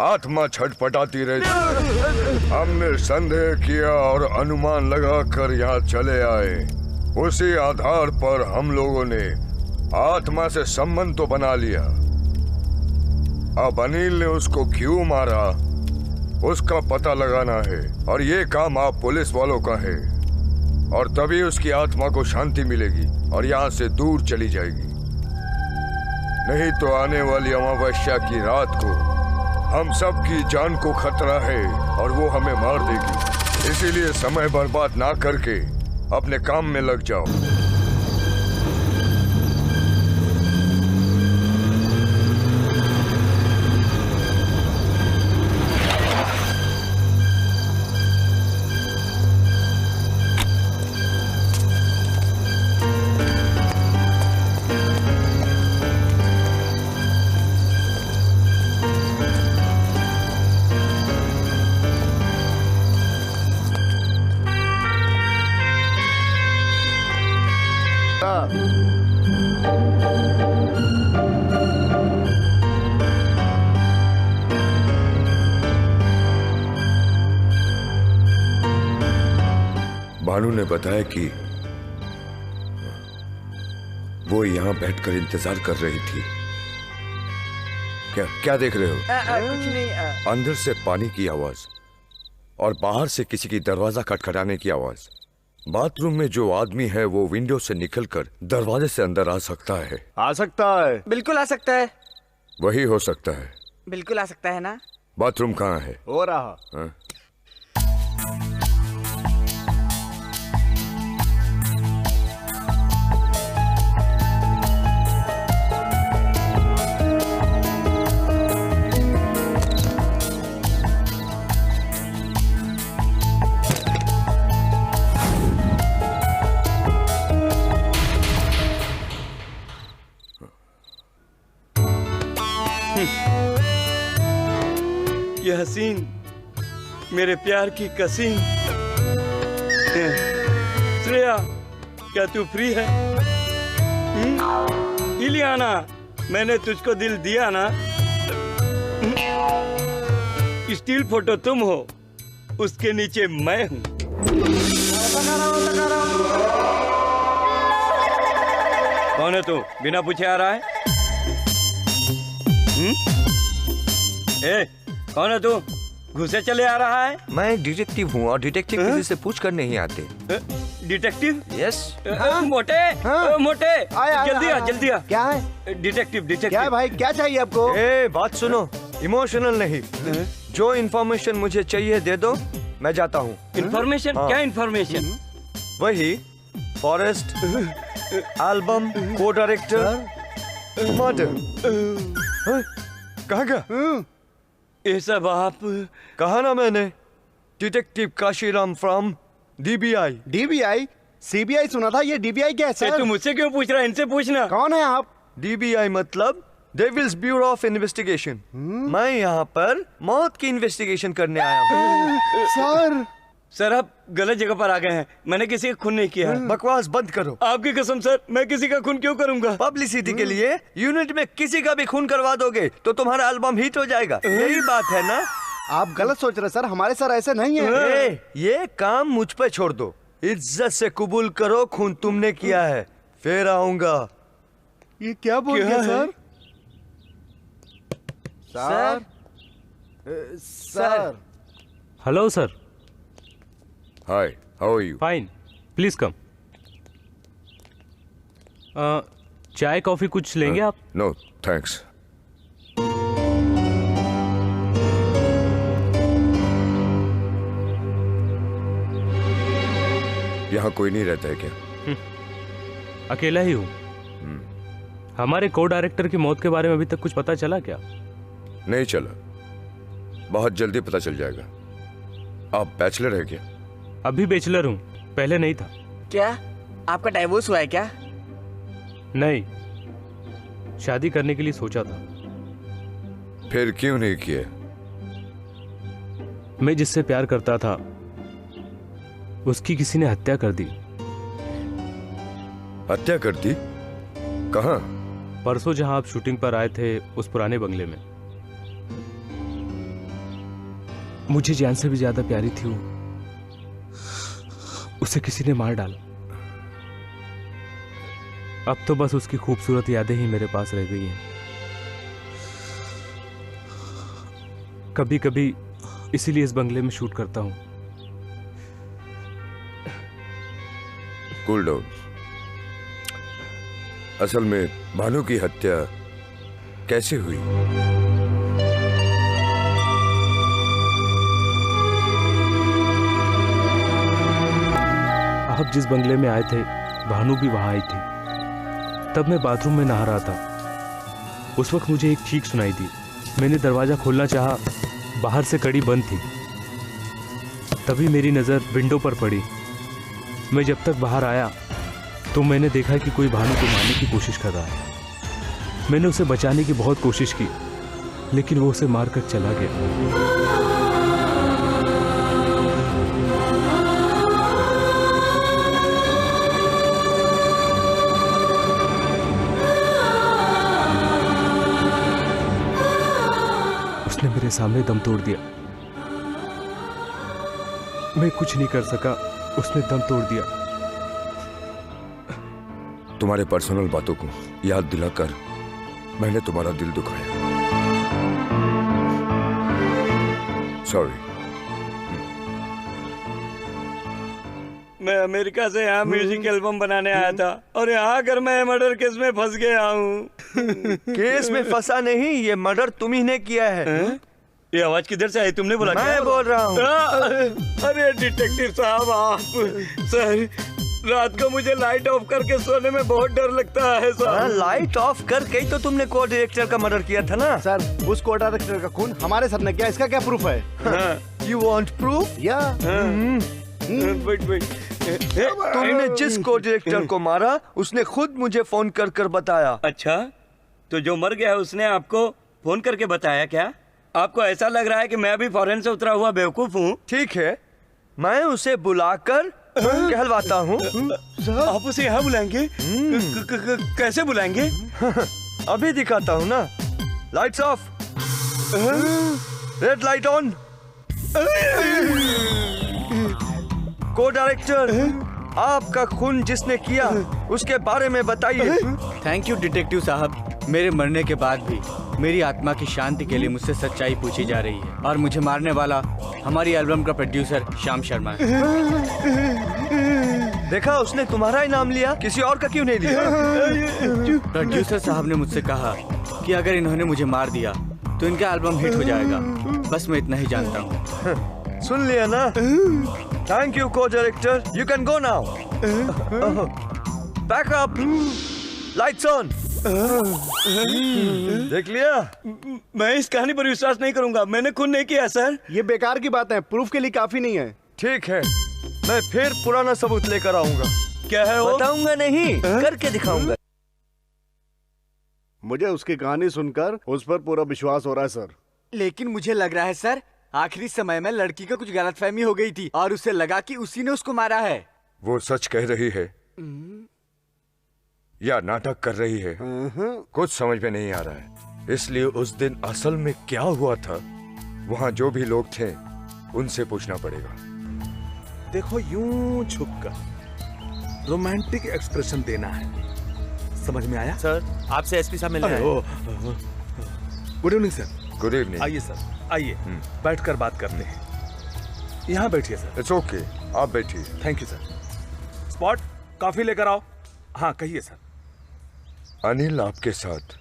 आत्मा छटपटाती रहती। हमने संदेह किया और अनुमान लगाकर यहाँ चले आए। उसी आधार पर हम लोगों ने आत्मा से संबंध तो बना लिया। अब अनिल ने उसको क्यों मारा उसका पता लगाना है और ये काम आप पुलिस वालों का है, और तभी उसकी आत्मा को शांति मिलेगी और यहाँ से दूर चली जाएगी। नहीं तो आने वाली अमावस्या की रात को हम सब की जान को खतरा है और वो हमें मार देगी। इसीलिए समय बर्बाद ना करके अपने काम में लग जाओ। भानु ने बताया कि वो यहाँ बैठकर इंतजार कर रही थी। क्या देख रहे हो? कुछ नहीं। अंदर से पानी की आवाज और बाहर से किसी की दरवाजा खटखटाने की आवाज। बाथरूम में जो आदमी है वो विंडो से निकलकर दरवाजे से अंदर आ सकता है। आ सकता है, बिल्कुल आ सकता है। वही हो सकता है। बिल्कुल आ सकता है ना। बाथरूम कहाँ है? हो रहा। हाँ? ये हसीन मेरे प्यार की कसीम। श्रेया, क्या तू फ्री है? इलियाना, मैंने तुझको दिल दिया ना। स्टील फोटो तुम हो, उसके नीचे मैं हूँ। कौन है तू? बिना पूछे आ रहा है? ए, कौन है तू? घुसे चले आ रहा है? मैं डिटेक्टिव हूँ और डिटेक्टिव किसी से पूछ कर नहीं आते। डिटेक्टिव? यस। मोटे, मोटे, जल्दी आ, जल्दी आ। क्या है? Detective, detective. क्या भाई, क्या चाहिए आपको? ए, बात सुनो, इमोशनल नहीं। जो इन्फॉर्मेशन मुझे चाहिए दे दो, मैं जाता हूँ। इन्फॉर्मेशन? क्या इन्फॉर्मेशन? वही फॉरेस्ट, एल्बम, को डायरेक्टर, मर्डर। कहाँ गया? ये सब आप कहा ना मैंने, detective Kashiram from DBI। DBI? CBI सुना था, ये DBI क्या है सर? तू मुझसे क्यों पूछ रहा है? इनसे पूछना। कौन है आप? DBI मतलब डेविल्स ब्यूरो ऑफ इन्वेस्टिगेशन। मैं यहाँ पर मौत की इन्वेस्टिगेशन करने आया हूँ। सर आप गलत जगह पर आ गए हैं। मैंने किसी का खून नहीं किया है। बकवास बंद करो। आपकी कसम सर, मैं किसी का खून क्यों करूंगा? पब्लिसिटी के लिए यूनिट में किसी का भी खून करवा दोगे तो तुम्हारा एल्बम हिट हो जाएगा। यही बात है ना? आप गलत सोच रहे सर, हमारे सर ऐसे नहीं है। ये काम मुझ पे छोड़ दो। इज्जत से कबूल करो खून तुमने किया है, फिर आऊंगा। ये क्या बोल रहे sir? Sir, sir. Hello sir. Hi, how are you? Fine, please come. चाय कॉफी कुछ लेंगे आप? No thanks. यहाँ कोई नहीं रहता है क्या? अकेला ही हूँ। हमारे को डायरेक्टर की मौत के बारे में अभी तक कुछ पता चला क्या? नहीं चला, बहुत जल्दी पता चल जाएगा। आप बैचलर है क्या? अभी बैचलर हूँ, पहले नहीं था। क्या आपका डाइवोर्स हुआ है क्या? नहीं, शादी करने के लिए सोचा था। फिर क्यों नहीं किया? मैं जिससे प्यार करता था उसकी किसी ने हत्या कर दी। हत्या कर दी? कहाँ? परसों जहां आप शूटिंग पर आए थे, उस पुराने बंगले में। मुझे जान से भी ज्यादा प्यारी थी वो। उसे किसी ने मार डाला। अब तो बस उसकी खूबसूरत यादें ही मेरे पास रह गई हैं। कभी कभी इसीलिए इस बंगले में शूट करता हूं। Cool down. असल में भानु की हत्या कैसे हुई? आप जिस बंगले में आए थे, भानु भी वहां आई थी। तब मैं बाथरूम में नहा रहा था। उस वक्त मुझे एक चीख सुनाई दी। मैंने दरवाजा खोलना चाहा, बाहर से कड़ी बंद थी। तभी मेरी नजर विंडो पर पड़ी। मैं जब तक बाहर आया तो मैंने देखा कि कोई भानु को मारने की कोशिश कर रहा है। मैंने उसे बचाने की बहुत कोशिश की, लेकिन वो उसे मारकर चला गया। उसने मेरे सामने दम तोड़ दिया। मैं कुछ नहीं कर सका, उसने दम तोड़ दिया। तुम्हारे पर्सनल बातों को याद दिलाकर मैंने तुम्हारा दिल दुखाया। सॉरी। मैं अमेरिका से यहाँ म्यूजिक एल्बम बनाने आया था और यहाँ आकर मैं मर्डर केस में फंस गया हूँ। केस में फंसा नहीं, ये मर्डर तुम ही ने किया है। ये आवाज किधर से आई? तुमने बोला? मैं बोल रहा हूँ। अरे डिटेक्टिव साहब, आप सर, रात को मुझे लाइट ऑफ करके सोने में बहुत डर लगता है सर। लाइट ऑफ करके ही तो तुमने को डायरेक्टर का मर्डर किया था ना सर। उस को डायरेक्टर का खून हमारे सर ने किया, इसका क्या प्रूफ है? You want proof? या तुमने जिस को डायरेक्टर को मारा उसने खुद मुझे फोन कर कर बताया। अच्छा, तो जो मर गया है उसने आपको फोन करके बताया क्या? आपको ऐसा लग रहा है कि मैं अभी फॉरेन से उतरा हुआ बेवकूफ हूँ? ठीक है, मैं उसे बुलाकर कहलवाता हूँ। आप उसे यहाँ बुलाएंगे? कैसे बुलाएंगे? अभी दिखाता हूँ ना। Lights off, red light on. को डायरेक्टर, आपका खून जिसने किया उसके बारे में बताइए। थैंक यू डिटेक्टिव साहब। मेरे मरने के बाद भी मेरी आत्मा की शांति के लिए मुझसे सच्चाई पूछी जा रही है और मुझे मारने वाला हमारी एल्बम का प्रोड्यूसर श्याम शर्मा है। देखा, उसने तुम्हारा ही नाम लिया, किसी और का क्यों नहीं लिया? प्रोड्यूसर साहब ने मुझसे कहा कि अगर इन्होंने मुझे मार दिया तो इनका एल्बम हिट हो जाएगा। बस मैं इतना ही जानता हूँ। सुन लिया ना? थैंक यू को director, you can go now. Back up, lights on. देख लिया? मैं इस कहानी पर विश्वास नहीं करूंगा। मैंने खून नहीं किया सर। ये बेकार की बात है, प्रूफ के लिए काफी नहीं है। ठीक है, मैं फिर पुराना सबूत लेकर आऊंगा। क्या है वो? बताऊंगा नहीं, करके दिखाऊंगा। मुझे उसकी कहानी सुनकर उस पर पूरा विश्वास हो रहा है सर। लेकिन मुझे लग रहा है सर, आखिरी समय में लड़की को कुछ गलतफहमी हो गई थी और उसे लगा कि उसी ने उसको मारा है। वो सच कह रही है या नाटक कर रही है, कुछ समझ में नहीं आ रहा है। इसलिए उस दिन असल में क्या हुआ था, वहां जो भी लोग थे उनसे पूछना पड़ेगा। देखो, यूं झुककर रोमांटिक एक्सप्रेशन देना है। समझ में आया? सर, आपसे एसपी साहब मिलने आए। Good evening sir. Good evening. आइए सर, आइए, बैठकर बात करते हैं। यहाँ बैठिए सर। इट्स ओके, आप बैठिए। Thank you sir. Spot, coffee लेकर आओ। हाँ, कहिए सर। अनिल आपके साथ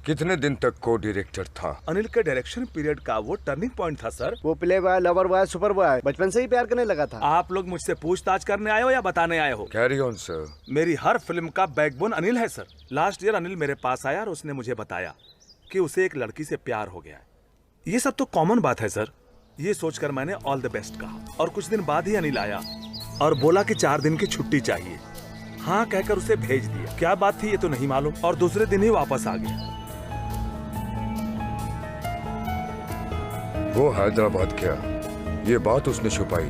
कितने दिन तक को डायरेक्टर था? अनिल के डायरेक्शन पीरियड का वो टर्निंग पॉइंट था सर। वो play boy, lover boy, super boy बचपन से ही प्यार करने लगा था। आप लोग मुझसे पूछताछ करने आए हो या बताने आए हो? Carry on sir. मेरी हर फिल्म का बैकबोन अनिल है सर। लास्ट ईयर अनिल मेरे पास आया और उसने मुझे बताया कि उसे एक लड़की से प्यार हो गया है। ये सब तो कॉमन बात है सर। ये सोचकर मैंने ऑल द बेस्ट कहा और कुछ दिन बाद ही अनिल आया और बोला कि 4 दिन की छुट्टी चाहिए। हाँ कहकर उसे भेज दिया। क्या बात थी ये तो नहीं मालूम और दूसरे दिन ही वापस आ गया। वो हैदराबाद गया, ये बात उसने छुपाई,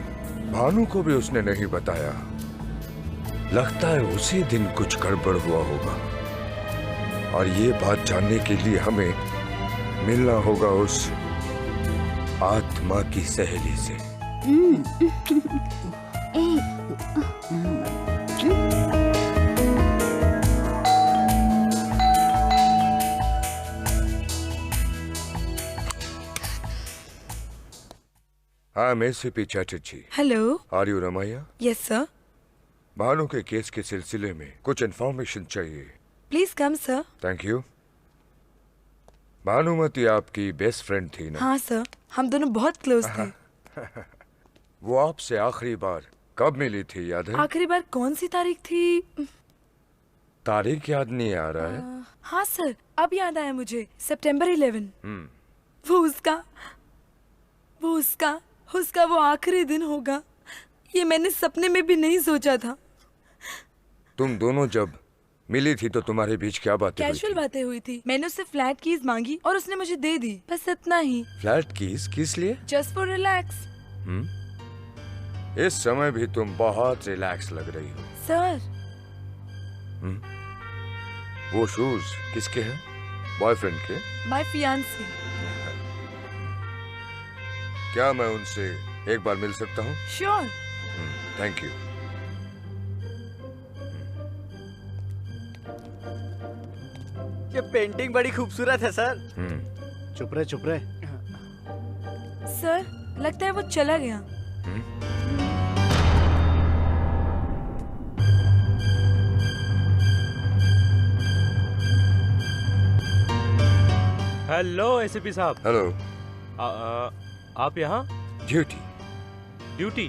भानु को भी उसने नहीं बताया। लगता है उसी दिन कुछ गड़बड़ हुआ होगा और ये बात जानने के लिए हमें मिलना होगा उस आत्मा की सहेली से। हाँ, मैं CP Chatterjee. Hello. Are you Ramaiah? Yes sir. Bhanu के केस के सिलसिले में कुछ इन्फॉर्मेशन चाहिए। Please come sir. Thank you. Bhanumati आपकी बेस्ट फ्रेंड थी ना? हाँ सर, हम दोनों बहुत क्लोज थे। वो आपसे आखिरी बार कब मिली थी, याद है? आखिरी बार कौन सी तारीख थी? तारीख याद नहीं आ रहा है। हाँ सर, अब याद आया मुझे, सितंबर 11। उसका वो आखिरी दिन होगा, ये मैंने सपने में भी नहीं सोचा था। तुम दोनों जब मिली थी तो तुम्हारे बीच क्या बातें हुई कैजुअल थी? बातें हुई थी। मैंने उससे फ्लैट कीज मांगी और उसने मुझे दे दी, बस इतना ही। फ्लैट कीज किस लिए? Just for relax. इस समय भी तुम बहुत रिलैक्स लग रही हो। सर। वो शूज किसके हैं? बॉयफ्रेंड के? My fiancée. क्या मैं उनसे एक बार मिल सकता हूँ? श्योर। Thank you. ये पेंटिंग बड़ी खूबसूरत है सर। चुप रहे, चुप रहे। सर, लगता है वो चला गया। हेलो एसीपी साहब। हेलो। आप यहाँ? Duty. Duty?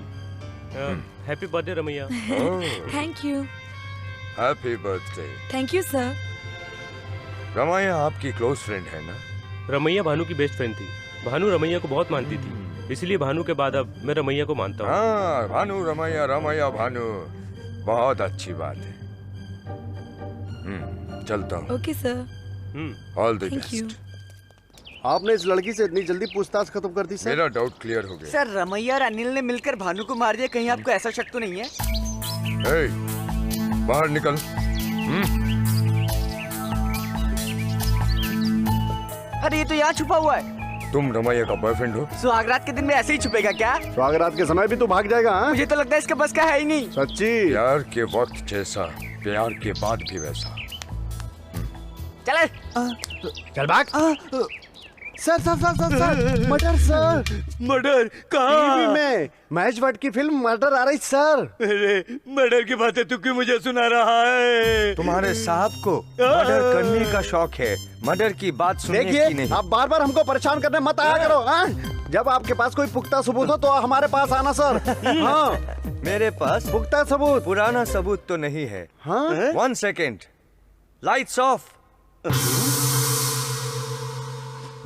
Happy birthday Ramaiah. Thank you. Happy birthday. Thank you sir. Ramaiah आपकी क्लोज फ्रेंड है ना? रमैया भानु की बेस्ट फ्रेंड थी। भानु रमैया को बहुत मानती थी, इसलिए भानु के बाद अब मैं रमैया को मानता हूँ। हाँ, भानु रमैया, रमैया भानु, बहुत अच्छी बात है। चलता हूँ। Okay sir. All the thank you. Best. आपने इस लड़की से इतनी जल्दी पूछताछ खत्म कर दी सर? मेरा डाउट क्लियर हो गया। सर, रमैया और अनिल ने मिलकर भानु को मार दिया, कहीं आपको ऐसा शक तो नहीं है? हे, बाहर निकल। अरे ये तो यहाँ छुपा हुआ है। तुम रमैया का बॉयफ्रेंड हो? सुहागरात के दिन में ऐसे ही छुपेगा क्या? सुहागरात के समय भी तू भाग जाएगा? हाँ? मुझे तो लगता है इसके बस का है ही नहीं। सच्ची? प्यार के वक्त जैसा, प्यार के बाद भी वैसा। चले। चल भाग। Sir sir sir sir sir, murder sir. Murder कहाँ? टीवी में महेश भट्ट की फिल्म मर्डर आ रही सर। अरे मर्डर की बातें तू क्यों मुझे सुना रहा है? तुम्हारे साहब को मर्डर करने का शौक है, मर्डर की बात सुनने की नहीं। देखिए, आप बार बार हमको परेशान करने मत आया करो। हाँ? जब आपके पास कोई पुख्ता सबूत हो तो हमारे पास आना सर। हाँ, मेरे पास पुख्ता सबूत? पुराना सबूत तो नहीं है। हाँ? 1 सेकेंड, लाइट्स ऑफ।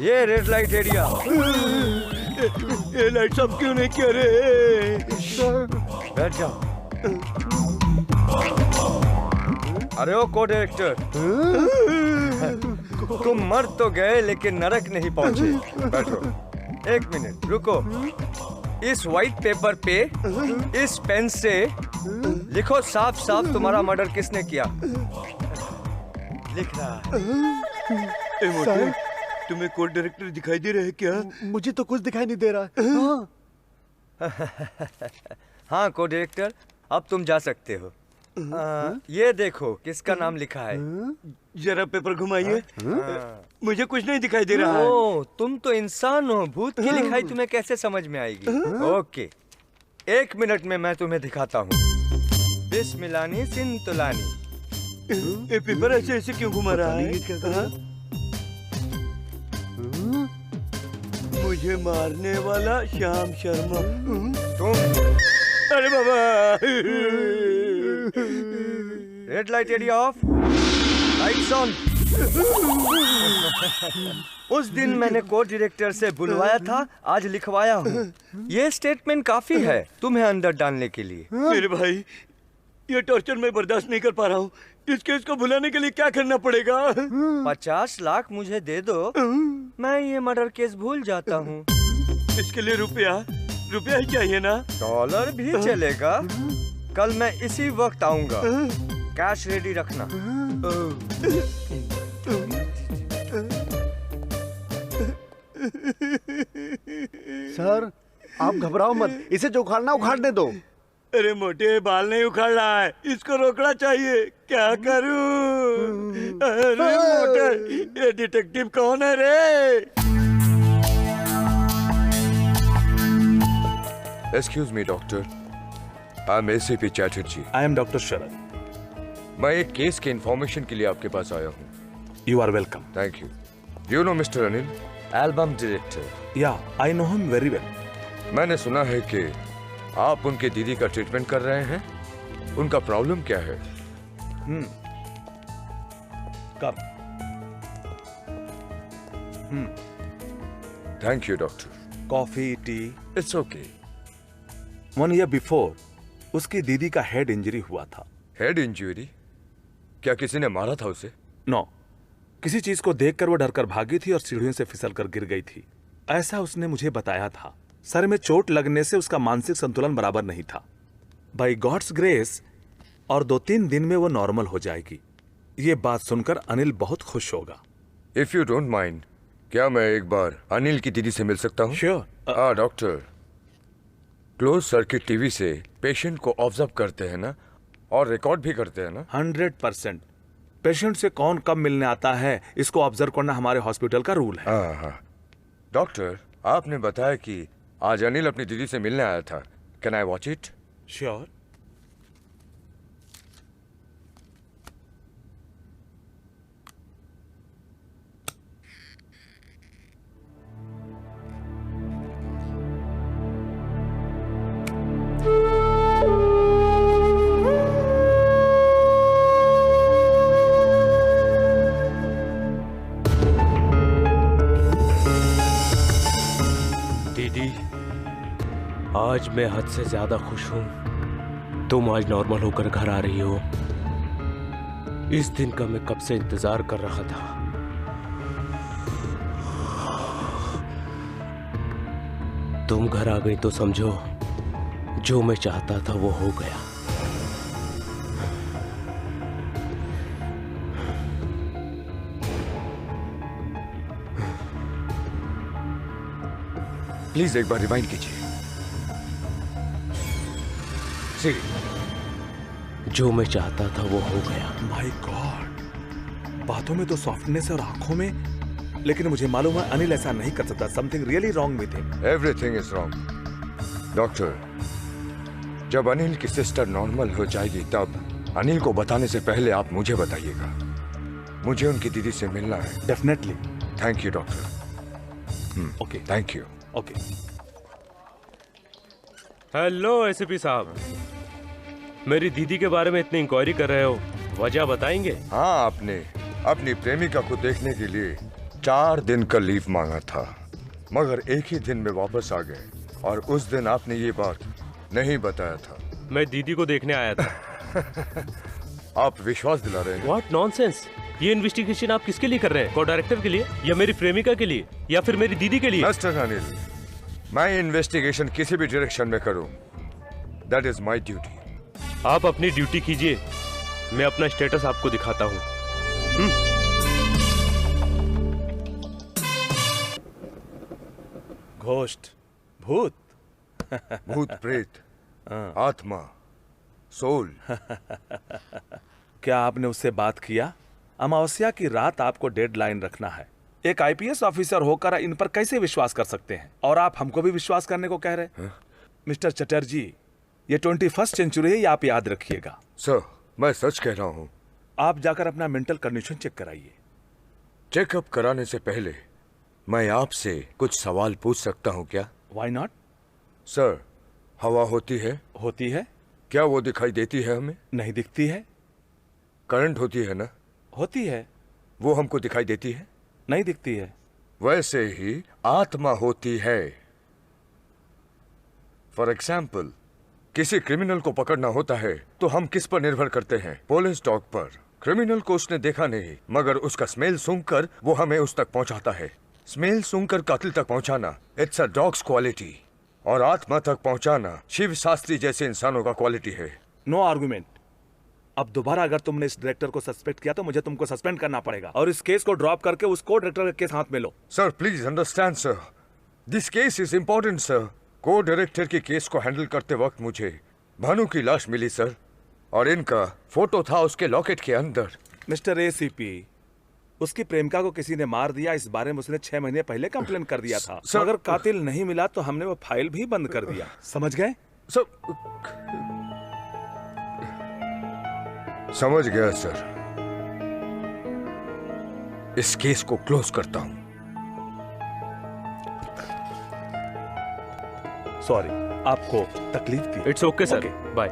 ये रेड लाइट एरिया। ये लाइट्स ऑफ क्यों नहीं किया रे? बैठ जाओ। अरे ओ को डायरेक्टर, तुम मर तो गए लेकिन नरक नहीं पहुंचे। बैठो। 1 मिनट रुको। इस व्हाइट पेपर पे इस पेन से लिखो साफ साफ तुम्हारा मर्डर किसने किया। लिख रहा है। तुम्हें कोर्ट डायरेक्टर दिखाई दे रहे हैं क्या? मुझे तो कुछ दिखाई नहीं दे रहा है। हाँ को डायरेक्टर, अब तुम जा सकते हो। ये देखो किसका नाम लिखा है। जरा पेपर घुमाइए। मुझे कुछ नहीं दिखाई दे रहा है। ओ, तुम तो इंसान हो, भूत की लिखाई तुम्हें कैसे समझ में आएगी? ओके, 1 मिनट में मैं तुम्हें दिखाता हूँ। बिस्मिलानी सिंतुलानी। ये पेपर ऐसे ऐसे क्यों घुमा रहा है? मुझे मारने वाला श्याम शर्मा। अरे बाबा। Red light area off, lights on. उस दिन मैंने को डायरेक्टर से बुलवाया था, आज लिखवाया हूँ। ये स्टेटमेंट काफी है तुम्हें अंदर डालने के लिए। मेरे भाई, ये टॉर्चर मैं बर्दाश्त नहीं कर पा रहा हूँ। इस केस को भुलाने के लिए क्या करना पड़ेगा? 50 लाख मुझे दे दो, मैं ये मर्डर केस भूल जाता हूँ। इसके लिए रुपया ही चाहिए ना? डॉलर भी चलेगा। कल मैं इसी वक्त आऊंगा, कैश रेडी रखना। सर आप घबराओ मत, इसे जो उखाड़ना उखाड़ने दो। अरे मोटे, बाल नहीं उखाड़ रहा है, इसको रोकना चाहिए। क्या करूं? अरे मोटे, ये डिटेक्टिव कौन है रे? Excuse me doctor, I am ACP Chatterjee. I am doctor Sharad. मैं एक केस के इंफॉर्मेशन के लिए आपके पास आया हूँ। You are welcome. Thank you. You know mister Anil, album director? Yeah, I know him very well. मैंने सुना है कि आप उनके दीदी का ट्रीटमेंट कर रहे हैं। उनका प्रॉब्लम क्या है? कब? Thank you doctor. Coffee, T? It's okay. 1 year before उसकी दीदी का हेड इंजरी हुआ था। Head injury? क्या किसी ने मारा था उसे? नो, किसी चीज को देखकर वो डरकर भागी थी और सीढ़ियों से फिसलकर गिर गई थी, ऐसा उसने मुझे बताया था। सर में चोट लगने से उसका मानसिक संतुलन बराबर नहीं था। बाय गॉड्स ग्रेस और 2-3 दिन में वो नॉर्मल हो जाएगी। ये बात सुनकर अनिल बहुत खुश होगा। इफ यू डोंट माइंड, क्या मैं एक बार अनिल की दीदी से मिल सकता हूँ? Sure. Doctor, close circuit TV से पेशेंट को ऑब्जर्व करते हैं ना, और रिकॉर्ड भी करते हैं ना? 100%। पेशेंट से कौन कब मिलने आता है, इसको ऑब्जर्व करना हमारे हॉस्पिटल का रूल है। हाँ। डॉक्टर, आपने बताया कि आज अनिल अपनी दीदी से मिलने आया था। Can I watch it? Sure. आज मैं हद से ज्यादा खुश हूं। तुम आज नॉर्मल होकर घर आ रही हो। इस दिन का मैं कब से इंतजार कर रहा था। तुम घर आ गई तो समझो जो मैं चाहता था वो हो गया। प्लीज एक बार रिवाइंड कीजिए। जो मैं चाहता था वो हो गया। माय गॉड, बातों में तो सॉफ्टनेस और आंखों में, लेकिन मुझे मालूम है अनिल ऐसा नहीं कर सकता। Something really wrong with him. Everything is wrong. Doctor, जब अनिल की सिस्टर नॉर्मल हो जाएगी तब अनिल को बताने से पहले आप मुझे बताइएगा। मुझे उनकी दीदी से मिलना है। Definitely. Thank you doctor. Okay, thank you. Okay. Hello SP साहब, मेरी दीदी के बारे में इतनी इंक्वायरी कर रहे हो, वजह बताएंगे? हाँ, आपने अपनी प्रेमिका को देखने के लिए 4 दिन का लीव मांगा था, मगर एक ही दिन में वापस आ गए, और उस दिन आपने ये बात नहीं बताया था। मैं दीदी को देखने आया था। आप विश्वास दिला रहे हैं? What nonsense. ये इन्वेस्टिगेशन आप किसके लिए कर रहे हैं? को डायरेक्टर के लिए, या मेरी प्रेमिका के लिए, या फिर मेरी दीदी के लिए? मिस्टर अनिल, मैं इन्वेस्टिगेशन किसी भी डायरेक्शन में करूं, दैट इज माय ड्यूटी। आप अपनी ड्यूटी कीजिए, मैं अपना स्टेटस आपको दिखाता हूं। घोस्ट, भूत, भूत प्रेत, आत्मा, सोल। क्या आपने उससे बात किया? अमावस्या की रात आपको डेडलाइन रखना है। एक आईपीएस ऑफिसर होकर इन पर कैसे विश्वास कर सकते हैं? और आप हमको भी विश्वास करने को कह रहे हैं? मिस्टर चटर्जी, ये 21st सेंचुरी है, ये आप याद रखिएगा। सर, मैं सच कह रहा हूं। आप जाकर अपना मेंटल कंडीशन चेक कराइए। चेकअप कराने से पहले मैं आपसे कुछ सवाल पूछ सकता हूँ क्या? Why not? सर, हवा होती है? होती है। क्या वो दिखाई देती है हमें? नहीं दिखती है। करंट होती है ना? होती है। वो हमको दिखाई देती है? नहीं दिखती है। वैसे ही आत्मा होती है। फॉर एग्जाम्पल, किसी क्रिमिनल को पकड़ना होता है तो हम किस पर निर्भर करते हैं? पुलिस डॉग पर। क्रिमिनल को उसने देखा नहीं, मगर उसका स्मेल सूंघकर वो हमें उस तक पहुंचाता है। स्मेल सूंघकर कातिल तक पहुंचाना, इट्स अ डॉग्स क्वालिटी। और आत्मा तक पहुंचाना शिव शास्त्री जैसे इंसानों का क्वालिटी है। No argument. अब दोबारा अगर तुमने इस डायरेक्टर को सस्पेक्ट किया तो मुझे तुमको सस्पेंड करना पड़ेगा और इस केस को ड्रॉप करके उस को डायरेक्टर का केस हाथ में लो। Sir please understand sir, this case is important sir. को डायरेक्टर के केस को हैंडल करते वक्त मुझे भानु की लाश मिली सर, और इनका फोटो था उसके लॉकेट के अंदर। मिस्टर एसीपी, उसकी प्रेमिका को किसी ने मार दिया, इस बारे में उसने 6 महीने पहले कंप्लेन कर दिया था। अगर कातिल नहीं मिला तो हमने वो फाइल भी बंद कर दिया। समझ गए? समझ गया सर। इस केस को क्लोज करता हूं। सॉरी, आपको तकलीफ दी। It's okay sir, bye.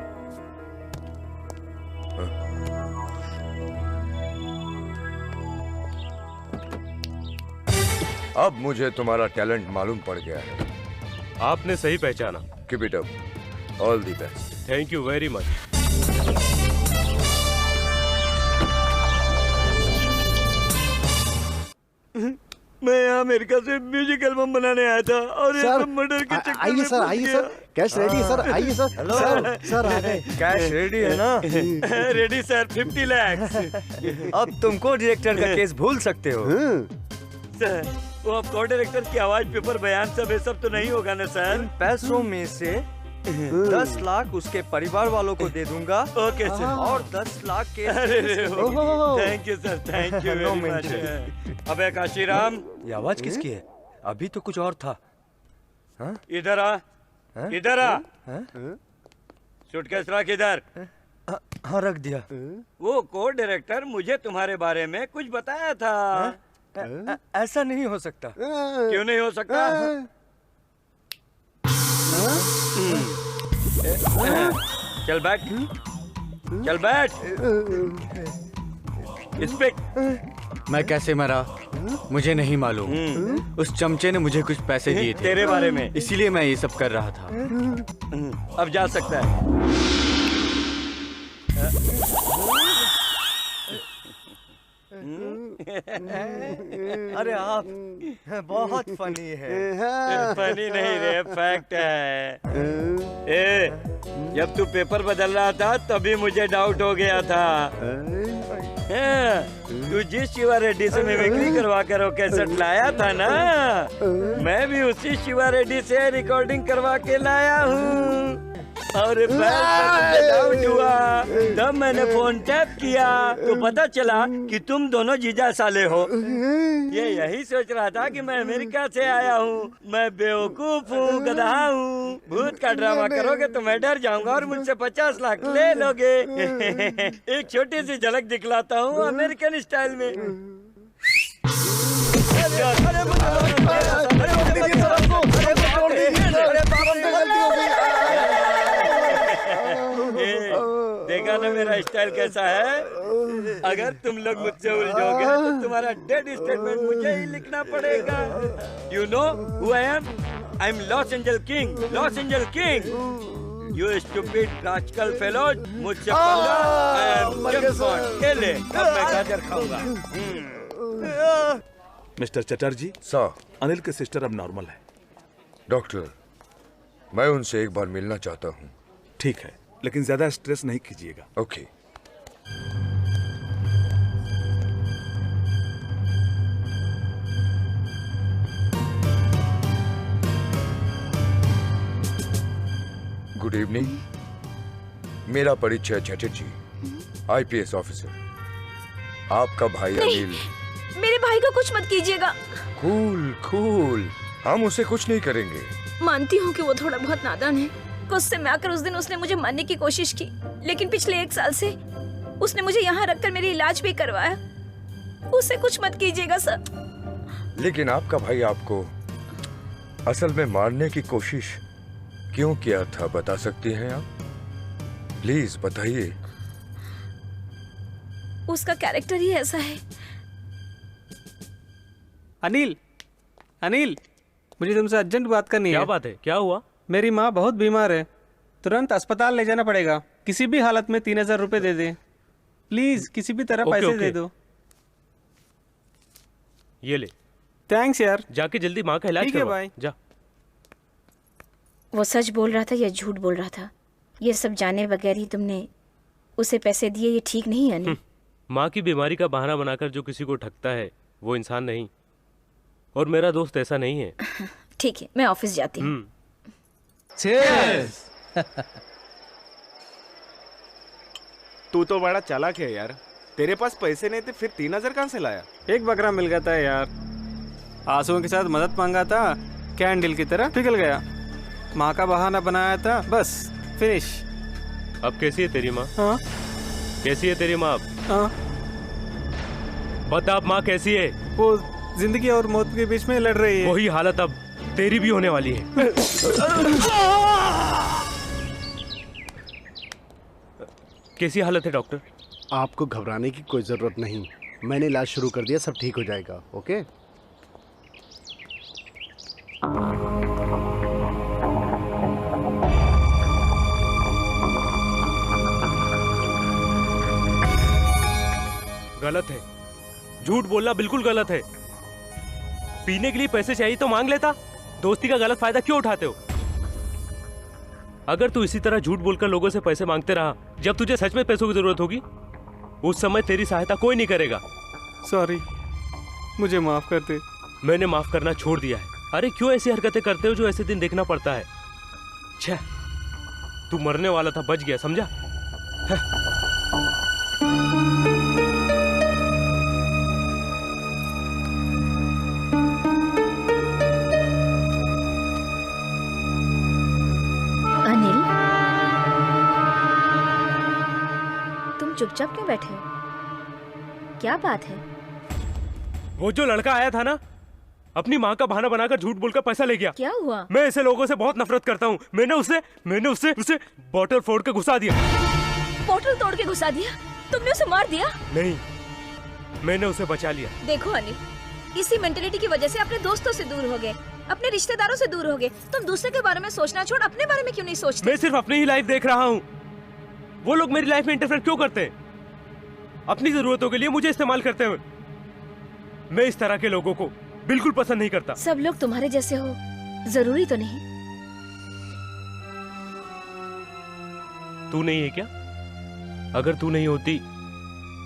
अब मुझे तुम्हारा टैलेंट मालूम पड़ गया है। आपने सही पहचाना। Keep it up. All the best. Thank you very much. मैं यहाँ अमेरिका से म्यूजिक एल्बम बनाने आया था और ये सब मर्डर के चक्कर में आइए सर, आइए सर, कैश रेडी है सर, आइए सर। सर आ गए। कैश रेडी है ना? Ready sir, 50 lakh. अब तुमको डायरेक्टर का केस भूल सकते हो। सर, वो अब को डायरेक्टर की आवाज, पेपर, बयान सब तो नहीं होगा ना सर? पैसों में से 10 लाख उसके परिवार वालों को दे दूंगा। Okay sir. और 10 लाख के। Thank you sir, thank you very much. अबे काशीराम, ये आवाज किसकी है? अभी तो कुछ और था। इधर आ, इधर आ। सूटकेस रख इधर। हाँ, रख दिया। वो को डायरेक्टर मुझे तुम्हारे बारे में कुछ बताया था। ऐसा नहीं हो सकता। क्यों नहीं हो सकता? चल बैठ, चल बैठ। मैं कैसे मरा मुझे नहीं मालूम। उस चमचे ने मुझे कुछ पैसे दिए थे तेरे बारे में, इसीलिए मैं ये सब कर रहा था। अब जा सकता है। अरे आप बहुत फनी है। फनी नहीं रे, फैक्ट है। ए, जब तू पेपर बदल रहा था तभी मुझे डाउट हो गया था। तू जिस शिवा रेड्डी से मिमिक्री करवा कर वो कैसेट लाया था ना, मैं भी उसी शिवा रेड्डी से रिकॉर्डिंग करवा के लाया हूँ। और डाउट हुआ तब मैंने फोन टैप किया तो पता चला कि तुम दोनों जीजा साले हो। ये यही सोच रहा था कि मैं अमेरिका से आया हूँ, मैं बेवकूफ हूँ, गधा हूँ। भूत का ड्रामा करोगे तो मैं डर जाऊंगा और मुझसे 50 लाख ले लोगे। एक छोटी सी झलक दिखलाता हूँ अमेरिकन स्टाइल में। देखा ना मेरा स्टाइल कैसा है? अगर तुम लोग मुझसे उलझोगे तो तुम्हारा डेड स्टेटमेंट मुझे ही लिखना पड़ेगा। You know who I am? I am loss angel king, loss angel king. You stupid rascal fellows, मुझसे पंगा। I am James bond. ये ले, अब मैं गाजर खाऊंगा। मिस्टर चटर्जी, सर, अनिल की सिस्टर अब नॉर्मल है। डॉक्टर, मैं उनसे एक बार मिलना चाहता हूँ। ठीक है, लेकिन ज्यादा स्ट्रेस नहीं कीजिएगा। ओके। Good evening. मेरा परिचय चटर्जी, आईपीएस ऑफिसर। आपका भाई अनिल। मेरे भाई को कुछ मत कीजिएगा। कूल कूल, हम उसे कुछ नहीं करेंगे। मानती हूँ कि वो थोड़ा बहुत नादान है। गुस्से में आकर उस दिन उसने मुझे मारने की कोशिश की, लेकिन पिछले 1 साल से उसने मुझे यहाँ रखकर मेरी इलाज भी करवाया। उसे कुछ मत कीजिएगा सर। लेकिन आपका भाई आपको असल में मारने की कोशिश क्यों किया था, बता सकती हैं आप? प्लीज बताइए। उसका कैरेक्टर ही ऐसा है। अनिल, अनिल, मुझे तुमसे अर्जेंट बात करनी है। क्या बात है? क्या हुआ? मेरी माँ बहुत बीमार है, तुरंत अस्पताल ले जाना पड़ेगा। किसी भी हालत में 3000 रुपए दे दे प्लीज, किसी भी तरह पैसे दे दो। ये ले। थैंक्स यार। जाके जल्दी माँ का इलाज ठीक है करवा। भाई। जा। वो सच बोल रहा था या झूठ बोल रहा था, ये सब जाने बगैर ही तुमने उसे पैसे दिए, ये ठीक नहीं है अनिल। माँ की बीमारी का बहाना बनाकर जो किसी को ठगता है वो इंसान नहीं, और मेरा दोस्त ऐसा नहीं है। ठीक है, मैं ऑफिस जाती हूँ। तू तो बड़ा चालाक है यार, तेरे पास पैसे नहीं थे फिर 3000 कहाँ से लाया? एक बकरा मिल गया था यार, आंसुओं के साथ मदद मांगा था, कैंडल की तरह पिघल गया। माँ का बहाना बनाया था, बस फिनिश। अब कैसी है तेरी माँ? हाँ? कैसी है तेरी माँ अब? हाँ? बता अब माँ कैसी है? वो जिंदगी और मौत के बीच में लड़ रही है। वही हालत अब तेरी भी होने वाली है। कैसी हालत है डॉक्टर? आपको घबराने की कोई जरूरत नहीं, मैंने इलाज शुरू कर दिया, सब ठीक हो जाएगा। ओके? गलत है, झूठ बोलना बिल्कुल गलत है। पीने के लिए पैसे चाहिए तो मांग लेता, दोस्ती का गलत फायदा क्यों उठाते हो? अगर तू इसी तरह झूठ बोलकर लोगों से पैसे मांगते रहा, जब तुझे सच में पैसों की जरूरत होगी उस समय तेरी सहायता कोई नहीं करेगा। सॉरी, मुझे माफ कर दे। मैंने माफ करना छोड़ दिया है। अरे क्यों ऐसी हरकतें करते हो जो ऐसे दिन देखना पड़ता है? छह, तू मरने वाला था, बच गया, समझा? अनिल, तुम चुपचाप क्यों बैठे हो? क्या बात है? वो जो लड़का आया था ना, अपनी माँ का बहाना बनाकर झूठ बोलकर पैसा ले गया। क्या हुआ? मैं ऐसे लोगों से बहुत नफरत करता हूँ। मैंने उसे बॉटल फोड़ के घुसा दिया। बोतल तोड़ के घुसा दिया? तुमने उसे मार दिया? नहीं, मैंने उसे बचा लिया। देखो अनिल, इसी मेंटेलिटी की वजह से अपने दोस्तों से दूर हो गए, अपने रिश्तेदारों से दूर हो गए। तुम दूसरे के बारे में सोचना छोड़ अपने बारे में क्यों नहीं सोचते? मैं सिर्फ अपनी ही लाइफ देख रहा हूँ। वो लोग मेरी लाइफ में इंटरफेयर क्यों करते हैं? अपनी जरूरतों के लिए मुझे इस्तेमाल करते हैं। मैं इस तरह के लोगों को बिल्कुल पसंद नहीं करता। सब लोग तुम्हारे जैसे हो जरूरी तो नहीं। तू नहीं है क्या? अगर तू नहीं होती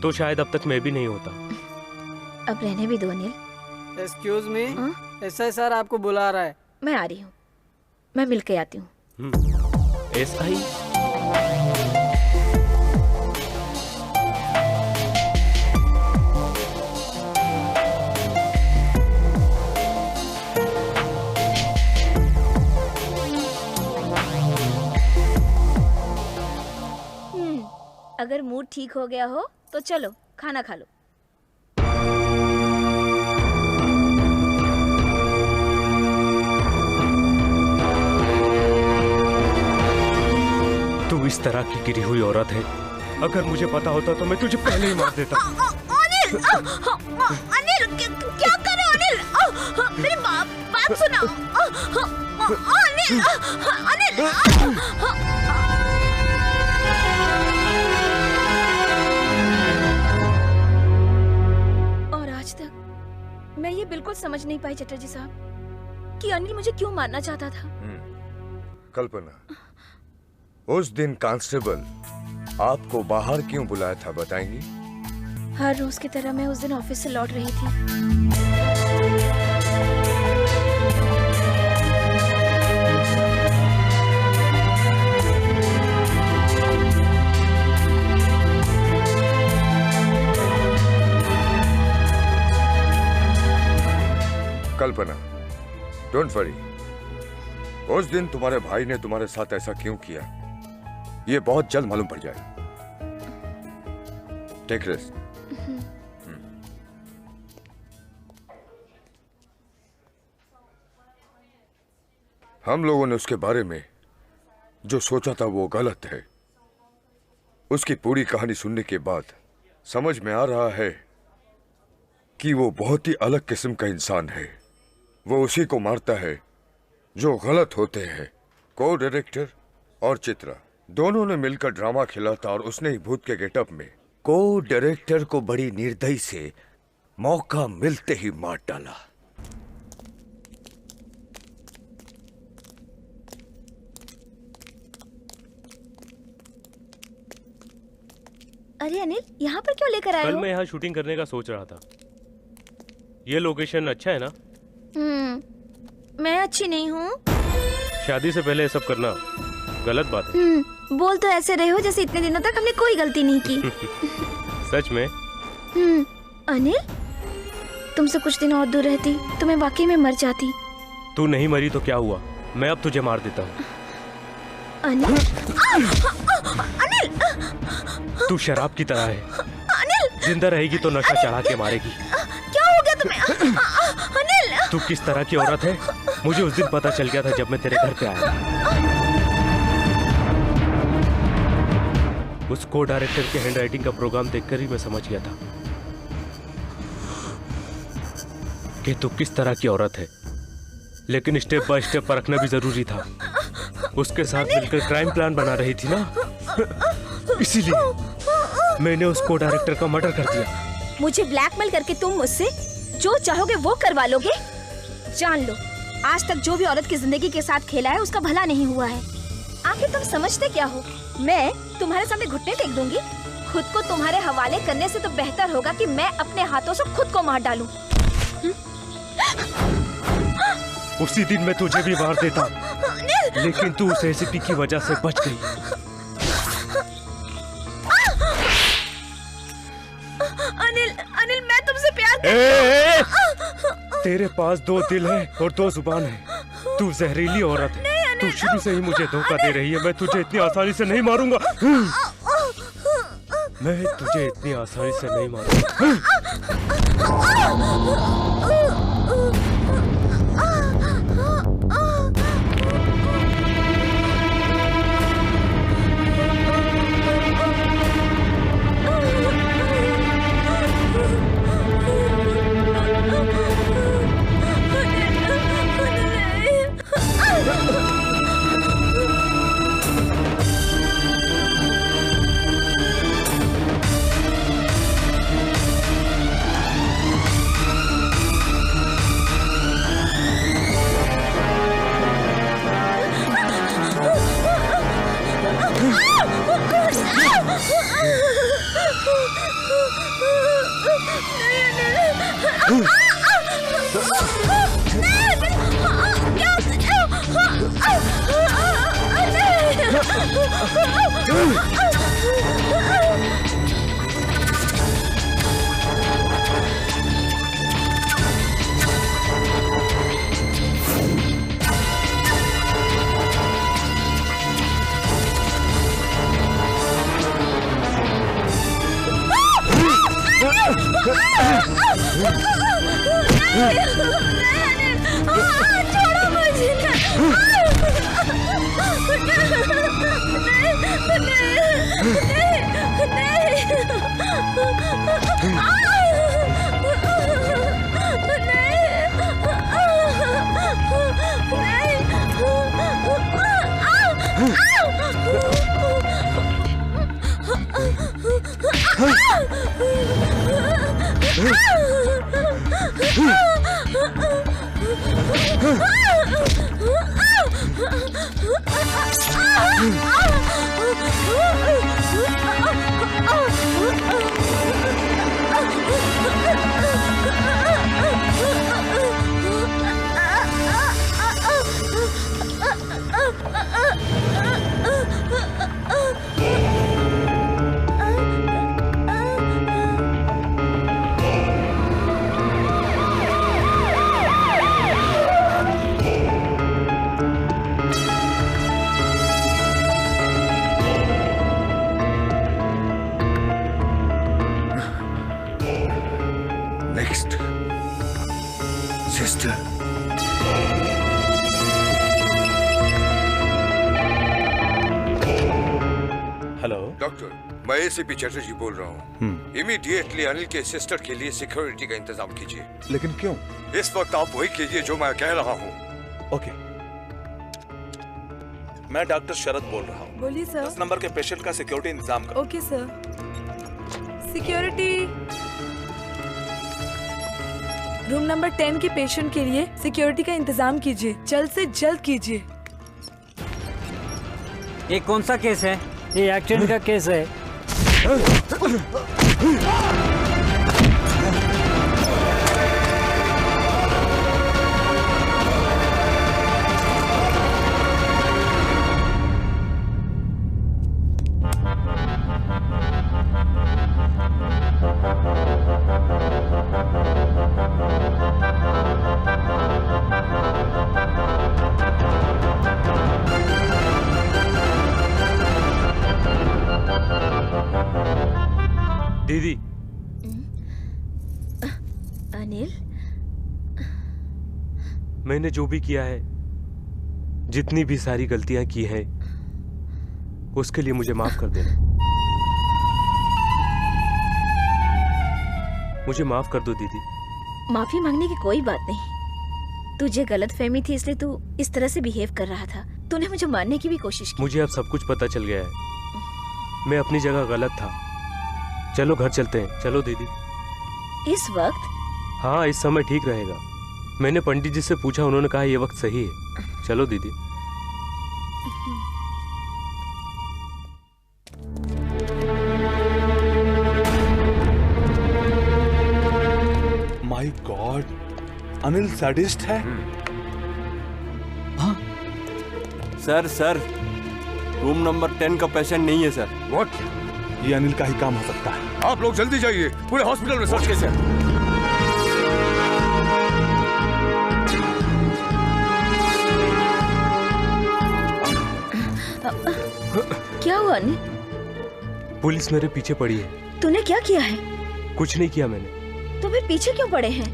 तो शायद अब तक मैं भी नहीं होता। अब रहने भी दो Anil. Excuse me, SI sir आपको बुला रहा है। मैं आ रही हूँ, मैं मिल के आती हूँ। एसआई? अगर मूड ठीक हो गया हो तो चलो खाना खा लो। तू इस तरह की गिरी हुई औरत है, अगर मुझे पता होता तो मैं तुझे पहले ही मार देता। अनिल, अनिल क्या कर रहे हो अनिल? मेरी बात सुनो। अनिल, अनिल। और आज तक मैं ये बिल्कुल समझ नहीं पाई चटर्जी साहब कि अनिल मुझे क्यों मारना चाहता था। कल्पना, उस दिन कांस्टेबल आपको बाहर क्यों बुलाया था, बताएंगी? हर रोज की तरह मैं उस दिन ऑफिस से लौट रही थी। कल्पना, डोंट वरी। उस दिन तुम्हारे भाई ने तुम्हारे साथ ऐसा क्यों किया, ये बहुत जल्द मालूम पड़ जाएगा। Take rest. हम लोगों ने उसके बारे में जो सोचा था वो गलत है। उसकी पूरी कहानी सुनने के बाद समझ में आ रहा है कि वो बहुत ही अलग किस्म का इंसान है। वो उसी को मारता है जो गलत होते हैं। को डायरेक्टर और चित्रा दोनों ने मिलकर ड्रामा खेला था और उसने ही भूत के गेटअप में को डायरेक्टर को बड़ी निर्दयी से मौका मिलते ही मार डाला। अरे अनिल, यहाँ पर क्यों लेकर आए कल हो? मैं यहाँ शूटिंग करने का सोच रहा था। ये लोकेशन अच्छा है ना? मैं अच्छी नहीं हूँ। शादी से पहले ये सब करना गलत बात है। बोल तो ऐसे रहे हो जैसे इतने दिनों तक हमने कोई गलती नहीं की। सच में? अनिल, तुमसे कुछ दिन और दूर रहती तो मैं वाकई में मर जाती। तू नहीं मरी तो क्या हुआ, मैं अब तुझे मार देता हूँ। अनिल, अनिल, तू शराब की तरह है। अनिल, जिंदा रहेगी तो नशा चढ़ा के मारेगी। क्या हो गया तुम्हें? अनिल, तू किस तरह की औरत है मुझे उस दिन पता चल गया था जब मैं तेरे घर पे आया। उस को डायरेक्टर के हैंडराइटिंग का प्रोग्राम देखकर ही मैं समझ गया था कि तू किस तरह की औरत है। लेकिन स्टेप बाय स्टेप परखना भी जरूरी था। उसके साथ मिलकर क्राइम प्लान बना रही थी ना, इसीलिए मैंने उस को डायरेक्टर का मर्डर कर दिया। मुझे ब्लैकमेल करके तुम मुझसे जो चाहोगे वो करवा लोगे? जान लो, आज तक जो भी औरत की जिंदगी के साथ खेला है उसका भला नहीं हुआ है। आखिर तुम समझते क्या हो? मैं तुम्हारे सामने घुटने टेक दूंगी? खुद को तुम्हारे हवाले करने से तो बेहतर होगा कि मैं अपने हाथों से खुद को मार डालूं। उसी दिन मैं तुझे भी मार देता, लेकिन तू उस एसीपी की वजह से बच गई। अनिल, अनिल, मैं तुमसे प्यार करती हूँ। तेरे पास 2 दिल है और 2 जुबान है। तू जहरीली औरत है। तू शुरू से ही मुझे धोखा दे रही है। मैं तुझे इतनी आसानी से नहीं मारूंगा। मैं तुझे इतनी आसानी से नहीं मारूंगा। Next, sister. हेलो डॉक्टर, मैं एसीपी चटर्जी बोल रहा हूँ। इमीडिएटली अनिल के सिस्टर के लिए सिक्योरिटी का इंतजाम कीजिए। लेकिन क्यों? इस वक्त आप वही कीजिए जो मैं कह रहा हूँ। ओके। मैं डॉक्टर शरद बोल रहा हूँ। बोलिए सर। 10 नंबर के पेशेंट का सिक्योरिटी इंतजाम करो। Okay sir. Security. Room number 10 के पेशेंट के लिए सिक्योरिटी का इंतजाम कीजिए, जल्द से जल्द कीजिए। ये कौन सा केस है? ये एक्सीडेंट का केस है। दीदी। अनिल, मैंने जो भी किया है, जितनी भी सारी गलतियां की हैं, उसके लिए मुझे माफ कर देना। मुझे माफ कर दो दीदी। माफी मांगने की कोई बात नहीं। तुझे गलत फहमी थी इसलिए तू इस तरह से बिहेव कर रहा था। तूने मुझे मारने की भी कोशिश की। मुझे अब सब कुछ पता चल गया है। मैं अपनी जगह गलत था। चलो घर चलते हैं। चलो दीदी। इस वक्त? हाँ, इस समय ठीक रहेगा। मैंने पंडित जी से पूछा, उन्होंने कहा ये वक्त सही है। चलो दीदी। माय गॉड, अनिल सैडिस्ट है। सर रूम नंबर 10 का पेशेंट नहीं है सर। व्हाट? ये अनिल का ही काम हो सकता है। आप लोग जल्दी जाइए, पूरे हॉस्पिटल में सर्च कीजिए। क्या हुआ अनिल? पुलिस मेरे पीछे पड़ी है। तूने क्या किया है? कुछ नहीं किया मैंने। तो फिर पीछे क्यों पड़े हैं?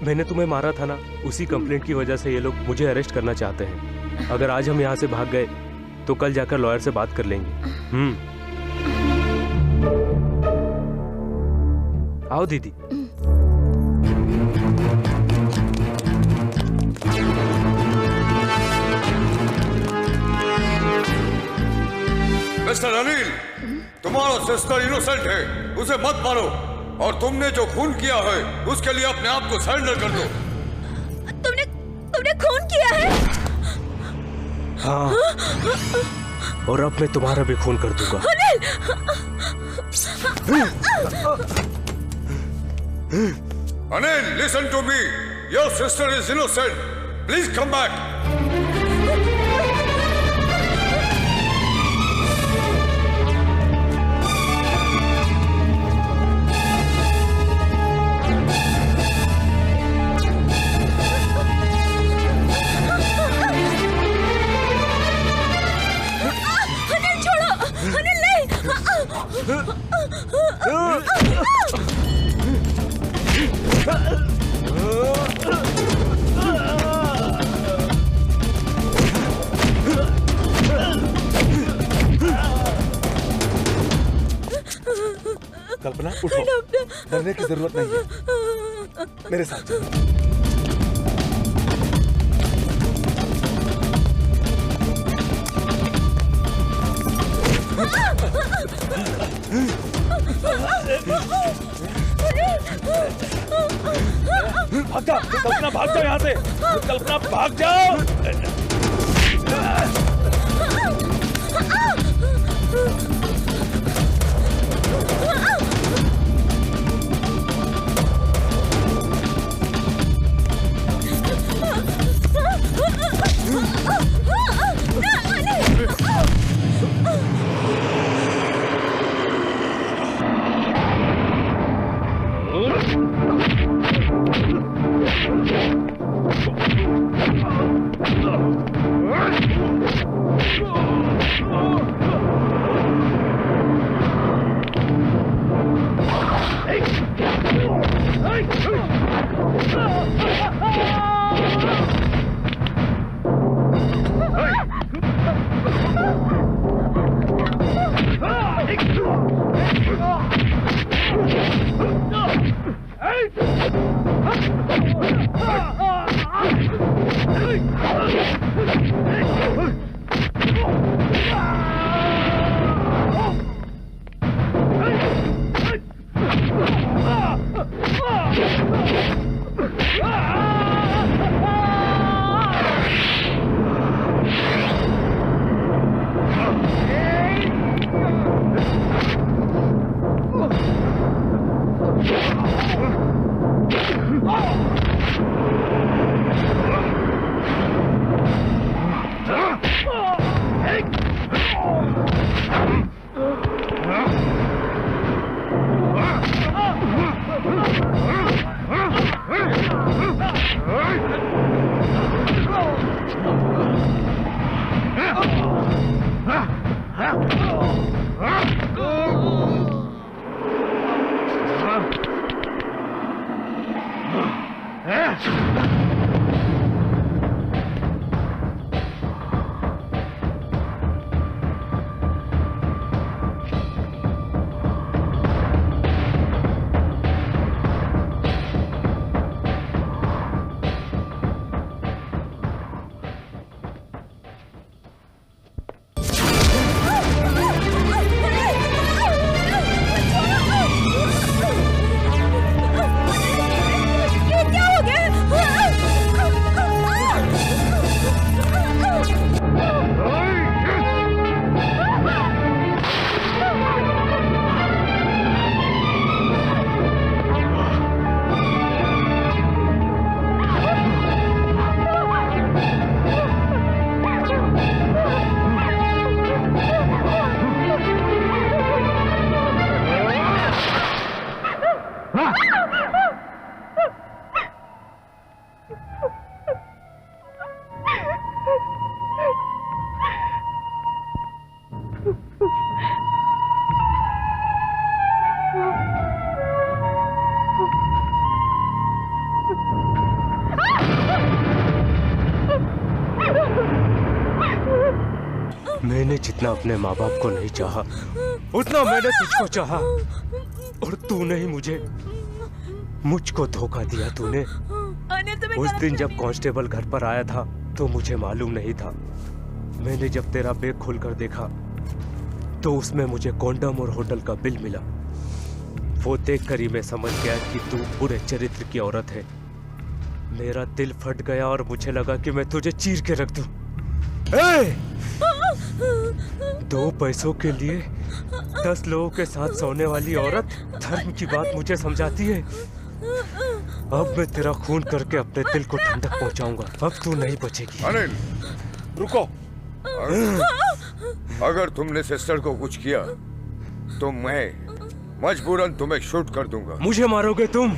मैंने तुम्हें मारा था ना, उसी कंप्लेंट की वजह से ये लोग मुझे अरेस्ट करना चाहते हैं। अगर आज हम यहाँ से भाग गए तो कल जाकर लॉयर से बात कर लेंगे। आओ दीदी। मिस्टर अनिल, तुम्हारा सिस्टर इनोसेंट है, उसे मत मारो। और तुमने जो खून किया है उसके लिए अपने आप को सरेंडर कर दो। तुमने खून किया है? हाँ, और अब मैं तुम्हारा भी खून कर दूंगा। Anil, listen to me. Your sister is innocent. Please come back. Anil छोड़ो, अनिल नहीं। कल्पना उठो, डरने की जरूरत नहीं है, मेरे साथ चलो। भाग जाओ कल्पना, भाग जाओ यहाँ से। कल्पना भाग जाओ। मैंने जितना अपने माँ बाप को नहीं चाहा, उतना मैंने तुझको चाहा, और तूने ही मुझको धोखा दिया। तूने उस दिन जब कांस्टेबल घर पर आया था तो मुझे मालूम नहीं था। मैंने जब तेरा बैग खोलकर देखा तो उसमें मुझे कॉन्डम और होटल का बिल मिला। वो देखकर ही मैं समझ गया कि तू बुरे चरित्र की औरत है। मेरा दिल फट गया और मुझे लगा कि मैं तुझे चीर के रख दूं। 2 पैसों के लिए 10 लोगों के साथ सोने वाली औरत धर्म की बात मुझे समझाती है। अब मैं तेरा खून करके अपने दिल को ठंडक पहुंचाऊंगा। अब तू नहीं बचेगी। अनिल, रुको। अगर तुमने सिस्टर को कुछ किया तो मैं मजबूरन तुम्हें शूट कर दूंगा। मुझे मारोगे तुम?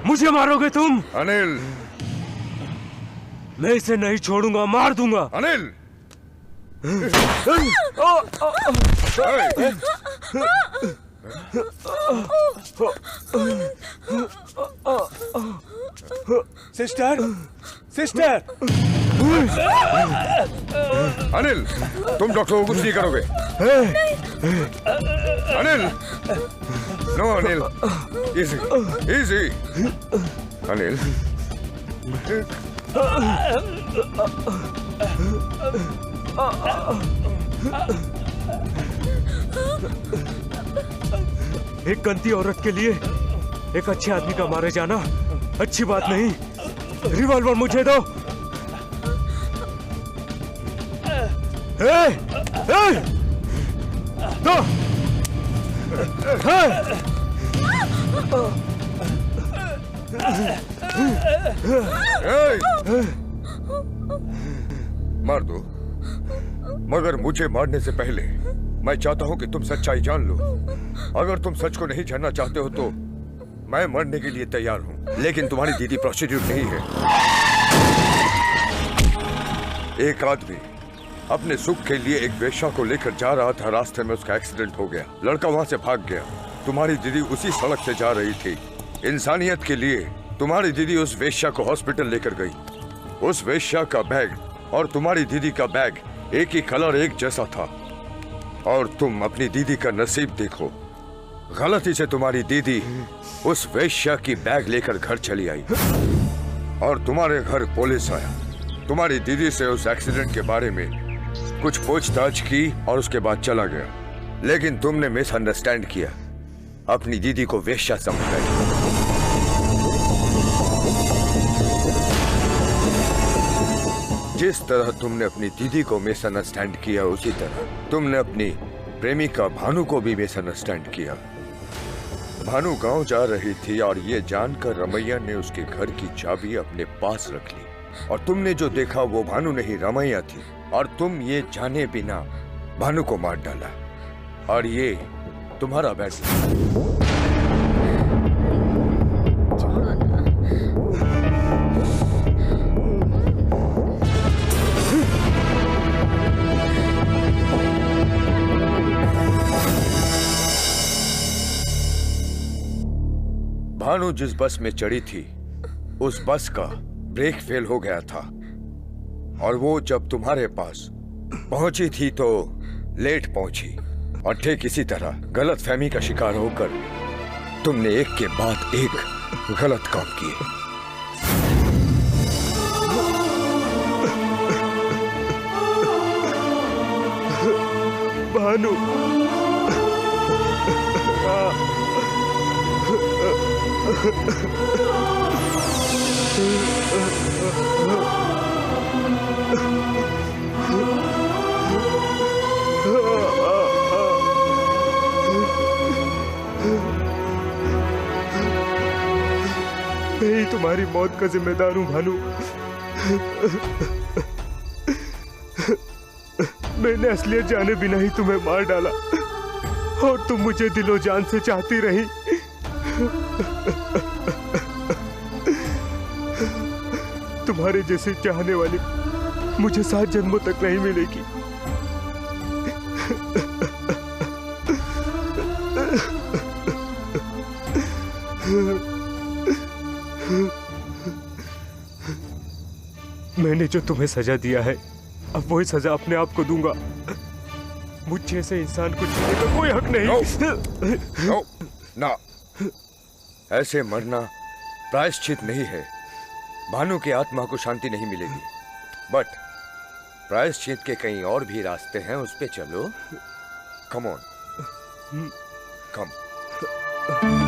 मुझे मारोगे तुम? अनिल, मैं इसे नहीं छोड़ूंगा, मार दूंगा। अनिल! Sister, sister! अनिल, तुम डॉक्टर को कुछ नहीं करोगे। Anil! No Anil, easy, easy. Anil, एक गंदी औरत के लिए एक अच्छे आदमी का मारे जाना अच्छी बात नहीं। रिवॉल्वर मुझे दो। दो। मार दो, मगर मुझे मारने से पहले मैं चाहता हूं कि तुम सच्चाई जान लो। अगर तुम सच को नहीं जानना चाहते हो तो मैं मरने के लिए तैयार हूं। लेकिन तुम्हारी दीदी प्रोस्टिट्यूट नहीं है। एक आदमी अपने सुख के लिए एक वेश्या को लेकर जा रहा था। रास्ते में उसका एक्सीडेंट हो गया, लड़का वहां से भाग गया। तुम्हारी दीदी उसी सड़क से जा रही थी। इंसानियत के लिए तुम्हारी दीदी उस वेश्या को हॉस्पिटल लेकर गई। उस वेश्या का बैग और तुम्हारी दीदी का बैग एक ही कलर, एक जैसा था। और तुम अपनी दीदी का नसीब देखो, गलती से तुम्हारी दीदी उस वेश्या की बैग लेकर घर चली आई और तुम्हारे घर पुलिस आया। तुम्हारी दीदी से उस एक्सीडेंट के बारे में कुछ पूछताछ की और उसके बाद चला गया, लेकिन तुमने मिसअंडरस्टैंड किया, अपनी दीदी को वेश्या समझ गए। जिस तरह तुमने अपनी दीदी को मिसअंडरस्टैंड किया, उसी तरह तुमने अपनी प्रेमिका भानु को भी मिसअंडरस्टैंड किया। भानु गांव जा रही थी और ये जानकर रमैया ने उसके घर की चाबी अपने पास रख ली और तुमने जो देखा वो भानु नहीं रमैया थी और तुम ये जाने बिना भानु को मार डाला और ये तुम्हारा बैग। भानु जिस बस में चढ़ी थी उस बस का ब्रेक फेल हो गया था और वो जब तुम्हारे पास पहुंची थी तो लेट पहुंची और ठीक इसी तरह गलतफहमी का शिकार होकर तुमने एक के बाद एक गलत काम किए। भानु मैं ही तुम्हारी मौत का जिम्मेदार हूं भानु। मैंने असलियत जाने बिना ही तुम्हें मार डाला और तुम मुझे दिलो जान से चाहती रही। तुम्हारे जैसे चाहने वाली मुझे 7 जन्मों तक नहीं मिलेगी। मैंने जो तुम्हें सजा दिया है अब वही सजा अपने आप को दूंगा। मुझ जैसे इंसान को जीने का कोई हक नहीं। नो, ना, ऐसे मरना प्रायश्चित नहीं है। भानु की आत्मा को शांति नहीं मिलेगी, बट प्रायश्चित के कई और भी रास्ते हैं, उस पे चलो। Come on, come.